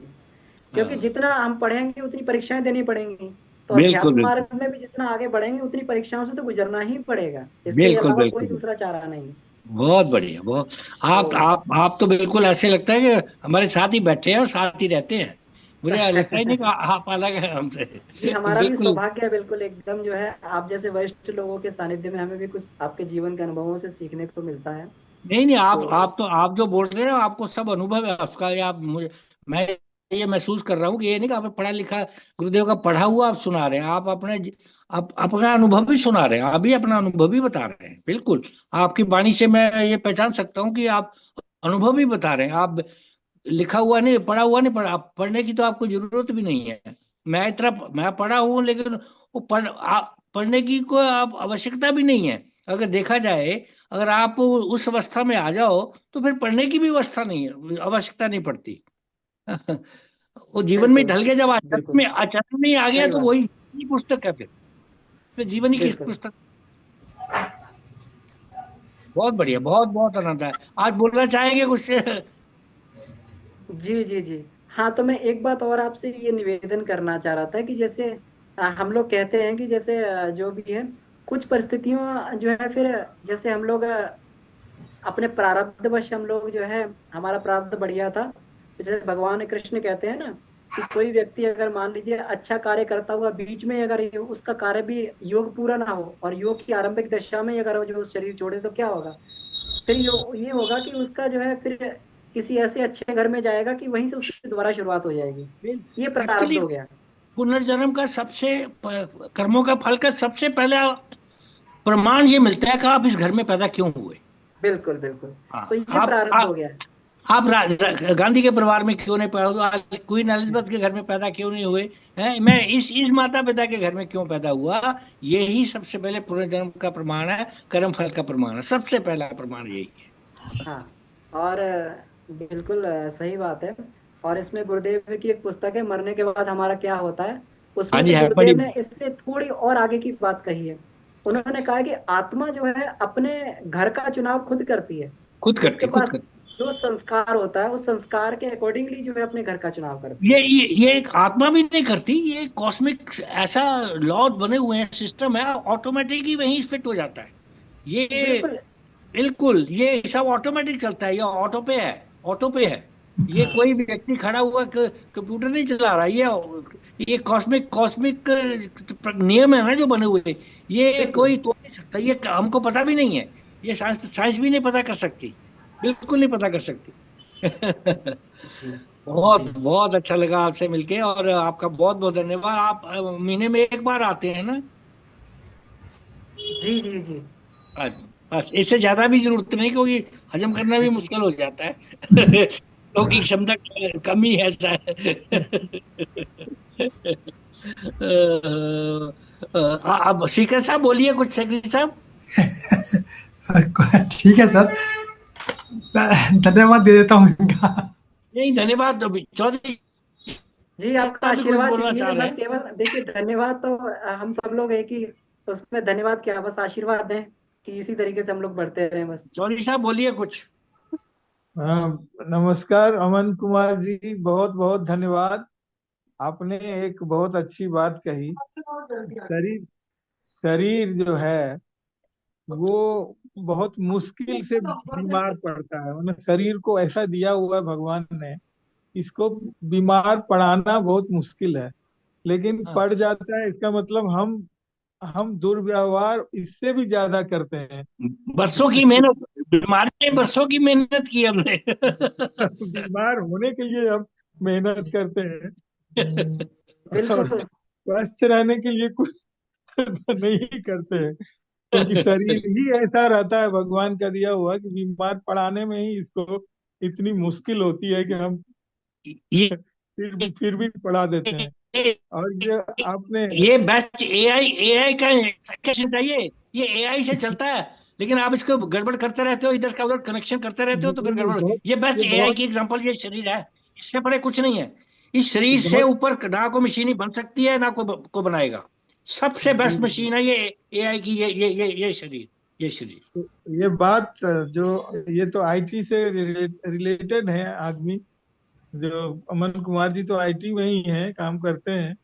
क्योंकि
हाँ,
जितना हम पढ़ेंगे उतनी परीक्षाएं देनी पड़ेंगी। तो
बिल्कुल
अध्यात्म
बिल्कुल।
मार्ग में भी जितना आगे बढ़ेंगे उतनी परीक्षाओं से तो गुजरना ही पड़ेगा, इसके
बिल्कुल
अलावा कोई
बिल्कुल।
दूसरा चारा नहीं।
बहुत बढ़िया, बहुत।
तो
आप तो बिल्कुल ऐसे लगता है कि हमारे साथ ही बैठे हैं और साथ ही रहते हैं, मुझे लगता ही नहीं कि आप अलग हैं हमसे।
जी, हमारा भी
बिल्कुल।
सौभाग्य है, बिल्कुल एकदम जो है, आप जैसे वरिष्ठ लोगों के सानिध्य में हमें भी कुछ आपके जीवन के अनुभवों से सीखने को मिलता है।
नहीं नहीं,
तो
आप जो बोल रहे हो आपको सब अनुभव है उसका, ये आप मुझे, मैं ये महसूस कर रहा हूँ कि ये नहीं कि आप पढ़ा लिखा गुरुदेव का पढ़ा हुआ आप सुना रहे हैं, आप आप अपना अनुभव भी सुना रहे हैं, आप भी अपना अनुभव भी बता रहे हैं, बिल्कुल। आपकी वाणी से मैं ये पहचान सकता हूँ कि आप अनुभव भी बता रहे हैं। आप लिखा हुआ नहीं, पढ़ा हुआ नहीं, पढ़ा पढ़ने की तो आपको जरूरत भी नहीं है। मैं पढ़ा हूँ लेकिन वो पढ़ने की कोई आप आवश्यकता भी नहीं है। अगर देखा जाए, अगर आप उस अवस्था में आ जाओ तो फिर पढ़ने की भी अवस्था नहीं है, आवश्यकता नहीं पड़ती। वो जीवन में
बिल्कुल
ढल के जब
बिल्कुल
आचरण में आ गया
सही
तो
बात।
वही ही पुस्तक है फिर जीवन ही की
बिल्कुल।
पुस्तक। बहुत बढ़िया, बहुत बहुत आनंद है। आज बोलना चाहेंगे कुछ?
जी जी जी। हाँ, तो मैं एक बात और आपसे ये निवेदन करना चाह रहा था कि जैसे हम लोग कहते हैं कि जैसे जो भी है, कुछ परिस्थितियों जो है, फिर जैसे हम लोग अपने प्रारब्धवश हम लोग जो है, हमारा प्रारब्ध बढ़िया था। जैसे भगवान कृष्ण कहते हैं ना कि कोई व्यक्ति अगर मान लीजिए अच्छा कार्य करता हुआ बीच में अगर उसका कार्य भी योग पूरा ना हो और योग की आरंभिक दशा में ही अगर वो जो शरीर छोड़े, तो क्या होगा? फिर ये होगा कि उसका जो है फिर किसी ऐसे अच्छे घर में जाएगा कि वहीं से उसकी दोबारा शुरुआत हो जाएगी। ये प्रारब्ध
एक्चुअली
हो गया।
पुनर्जन्म का सबसे कर्मों का फल का सबसे पहला प्रमाण ये मिलता है कि आप इस घर में पैदा क्यों हुए।
बिल्कुल बिल्कुल।
हाँ,
तो ये प्रारब्ध हो गया।
आप गांधी के परिवार में क्यों नहीं पैदा हुआ, आज क्वीन एलिजाबेथ के घर में पैदा क्यों नहीं हुए हैं, मैं इस माता पिता के घर में क्यों पैदा हुआ। यही सबसे पहले पुनर्जन्म का प्रमाण है, कर्म फल का प्रमाण है, सबसे पहला प्रमाण यही है।
हाँ, और बिल्कुल सही बात है। और इसमें गुरुदेव की एक पुस्तक है, मरने के बाद हमारा क्या होता है,
हाँ
उसमें
जी,
भी
है
गुरुदेव
बड़ी।
ने इससे थोड़ी और आगे की बात कही है। उन्होंने कहा है कि आत्मा जो है अपने घर का चुनाव खुद करती है। उसके
खुद
पास
करती।
जो संस्कार होता है उस संस्कार के अकॉर्डिंगली जो है अपने घर का चुनाव करती है।
ये एक आत्मा भी नहीं करती, ये कॉस्मिक ऐसा लॉ बने हुए हैं, सिस्टम है, ऑटोमेटिक ही वहीं फिट हो जाता है ये।
बिल्कुल।
बिल्कुल, ये सब ऑटोमेटिक चलता है, ये ऑटो पे है, ऑटो पे है। ये
हाँ
कोई व्यक्ति खड़ा हुआ कंप्यूटर नहीं चला रहा, ये कॉस्मिक कॉस्मिक नियम है ना जो बने हुए। ये
बिल्कुल।
कोई तोड़ नहीं सकता, ये हमको पता भी नहीं है। ये साइंस साइंस भी नहीं पता कर सकती, बिल्कुल नहीं पता कर सकती।
जी
बहुत
जी
बहुत अच्छा लगा आपसे मिलके, और आपका बहुत बहुत धन्यवाद। आप महीने में एक बार आते हैं ना।
जी जी जी।
बस बस, इससे ज्यादा भी जरूरत नहीं, क्योंकि हजम करना भी मुश्किल हो जाता है। लोगों की क्षमता कम ही है शायद। अब सीकर साहब बोलिए कुछ, सेक्रेटरी साहब।
ठीक है सर, धन्यवाद दे देता हूँ इनका।
नहीं, धन्यवाद। चौधरी
जी, आपका
साहब भी कुछ
आशीर्वाद
बोलना
चाहिए
चाह रहे
बस,
हैं।
केवल देखिए धन्यवाद तो हम सब लोग एक ही उसमें, धन्यवाद क्या, बस आशीर्वाद दें कि इसी तरीके से हम लोग बढ़ते रहें बस।
चौधरी साहब बोलिए कुछ।
हाँ, नमस्कार अमन कुमार जी, बहुत बहुत धन्यवाद। आपने एक बहुत अच्छी बात कही। शरीर शरीर जो है वो बहुत मुश्किल से बीमार पड़ता है, मतलब शरीर को ऐसा दिया हुआ है भगवान ने, इसको बीमार पड़ाना बहुत मुश्किल है, लेकिन
हाँ,
पड़ जाता है। इसका मतलब हम दुर्व्यवहार इससे भी ज्यादा करते हैं।
बरसों की मेहनत, बीमारी में बरसों की मेहनत की हमने।
बीमार होने के लिए हम मेहनत करते हैं, और
बिल्कुल।
स्वस्थ रहने के लिए कुछ नहीं करते हैं, क्योंकि शरीर ही ऐसा रहता है भगवान का दिया हुआ कि बीमार पड़ाने में ही इसको इतनी मुश्किल होती है कि हम
ये
फिर भी पढ़ा देते हैं। और ये आपने
ये बेस्ट एआई का सेक्शन चाहिए। ये एआई से चलता है, लेकिन आप इसको गड़बड़ करते रहते हो, इधर का उधर कनेक्शन करते रहते हो, तो फिर
नहीं,
गड़बड़।
बहुत
ये बेस्ट
ये
एआई
बहुत
की एग्जांपल ये शरीर है, इससे बड़े कुछ नहीं है। इस शरीर से
बहुत
ऊपर ना कोई मशीन बन सकती है, ना को बनाएगा। सबसे बेस्ट मशीन है ये एआई की, ये शरीर, ये शरीर।
ये बात जो ये तो आईटी से रिलेटेड है आदमी, जो अमन कुमार जी तो आईटी में ही है, काम करते हैं,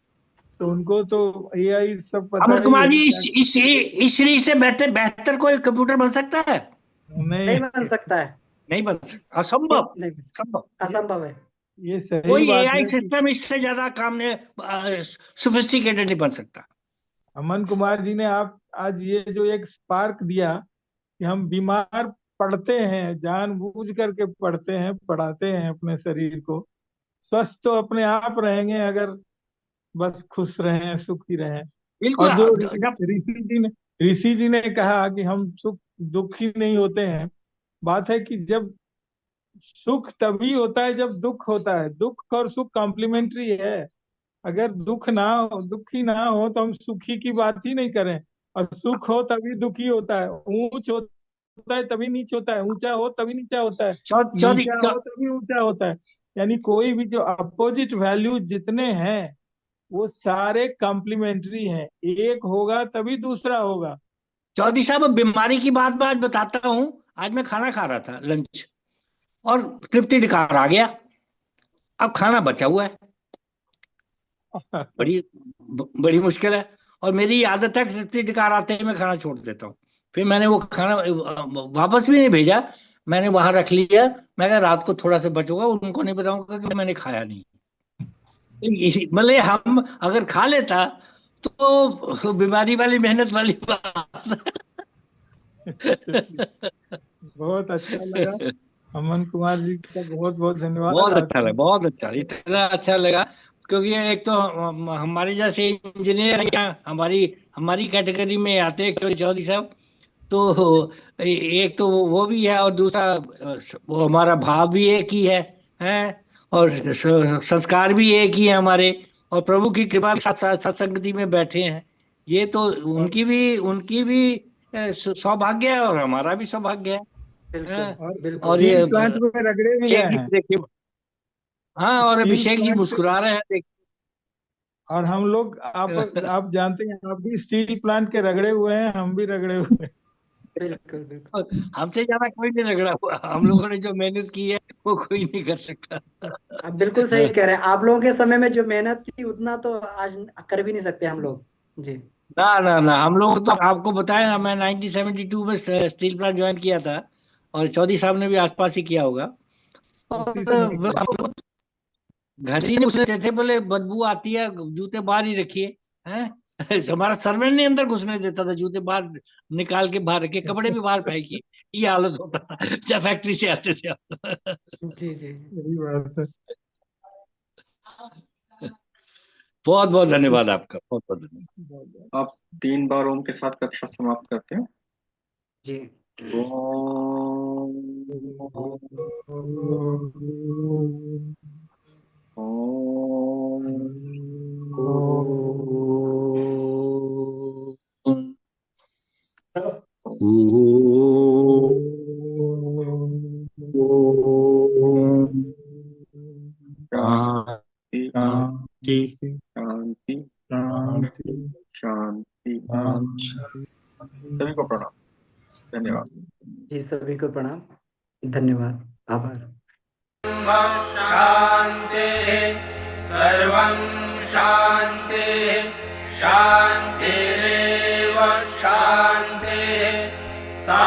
तो उनको तो एआई सब पता
अमन
ही
कुमार
है
जी,
कि क्या।
इस शरीर से बेहतर बेहतर कोई कंप्यूटर बन सकता है?
नहीं,
नहीं बन सकता है।
नहीं बन सकता, असंभव।
नहीं,
असंभव।
असंभव है।
ये सही
कोई
बात
एआई
है कि
सिस्टम इससे ज्यादा काम ने सोफिस्टिकेटेड नहीं बन सकता।
अमन कुमार जी ने आप आज ये जो एक स्पार्क दिया कि हम बीमार पड़ते हैं, जानबूझ करके पड़ते हैं, पढ़ाते हैं अपने शरीर को। स्वस्थ तो अपने आप रहेंगे अगर बस खुश रहें, सुखी रहें।
बिल्कुल।
और जो
जब
ऋषि जी ने कहा कि हम सुख दुखी नहीं होते हैं, बात है कि जब सुख तभी होता है जब दुख होता है। दुख और सुख कॉम्प्लीमेंट्री है। अगर दुखी ना हो तो हम सुखी की बात ही नहीं करें, और सुख हो तभी दुखी होता है, ऊंच होता है तभी नीच होता है, ऊंचा हो तभी नीचा होता है,
चौधरी
नीचा हो तभी ऊंचा होता है। यानी कोई भी जो अपोजिट वैल्यू जितने हैं वो सारे कॉम्प्लीमेंट्री हैं, एक होगा तभी दूसरा होगा।
चौधरी साहब, अब बीमारी की बात मैं आज बताता हूँ। आज मैं खाना खा रहा था, लंच, और तृप्ति डिकार आ गया। अब खाना बचा हुआ है, बड़ी बड़ी मुश्किल है। और मेरी आदत है कि तृप्ति डिकार आते ही मैं खाना छोड़ देता हूँ। फिर मैंने वो खाना वापस भी नहीं भेजा, मैंने वहां रख लिया। मैं कहा रात को थोड़ा सा बचूंगा, उनको नहीं बताऊंगा कि मैंने खाया नहीं। मतलब हम अगर खा लेता तो बीमारी वाली मेहनत वाली बात।
बहुत अच्छा लगा। अमन कुमार जी का बहुत बहुत धन्यवाद
बहुत अच्छा
आपकी।
लगा, बहुत अच्छा, इतना अच्छा लगा। क्योंकि एक तो हमारे जैसे इंजीनियर यहाँ हमारी हमारी कैटेगरी में आते हैं चौधरी साहब। तो एक तो वो भी है, और दूसरा वो हमारा भाव भी एक ही है। और संस्कार भी एक ही है हमारे। और प्रभु की कृपा के साथ साथ सत्संगति में बैठे हैं। ये तो उनकी भी सौभाग्य है, और हमारा भी सौभाग्य है।
बिल्कुल
हाँ,
और
बिल्कुल।
और ये
स्टील प्लांट में रगड़े भी
अभिषेक
गए
जी
हैं।
देखिए। हाँ, और
स्टील
अभिषेक जी
प्लांट पे,
मुस्कुरा रहे हैं देखिए।
और हम लोग आप जानते हैं, आप भी स्टील प्लांट के रगड़े हुए हैं, हम भी रगड़े हुए हैं।
बिल्कुल बिल्कुल।
और हमसे ज्यादा कोई नहीं रगड़ा हुआ। हम लोगों ने जो मेहनत की है वो कोई नहीं कर सकता।
आप बिल्कुल सही कह रहे हैं। आप लोगों के समय में जो मेहनत थी उतना तो आज कर भी नहीं सकते हम लोग। जी।
ना ना ना, हम लोग तो आपको बताया ना, मैं 1972 में स्टील प्लांट ज्वाइन किया था। और चौधरी साहब ने भी आसपास ही किया होगा। और
उसी समय किया।
हम लोग घर ही नहीं घुसने देते, बोले बदबू आती है, जूते बाहर ही रखिए। हैं हमारा सर्वेंट नहीं अंदर घुसने देता था, जूते बाहर निकाल के बाहर रखिए, कपड़े भी बाहर फेंकिए। ये हालत होता था जब फैक्ट्री से आते थे आप।
जी जी।
यही बात है।
बहुत बहुत धन्यवाद आपका, बहुत बहुत धन्यवाद।
आप 3 बार ओम के साथ कक्षा समाप्त करते हैं।
जी।
ओम। ओम। शांति
शांति
शांति
शांति
शांति।
शांति।
सभी को प्रणाम। धन्यवाद।
जी सभी को प्रणाम। धन्यवाद। आभार।
शान्ते सर्वं शान्ते शान्तिरेव शान्ते सा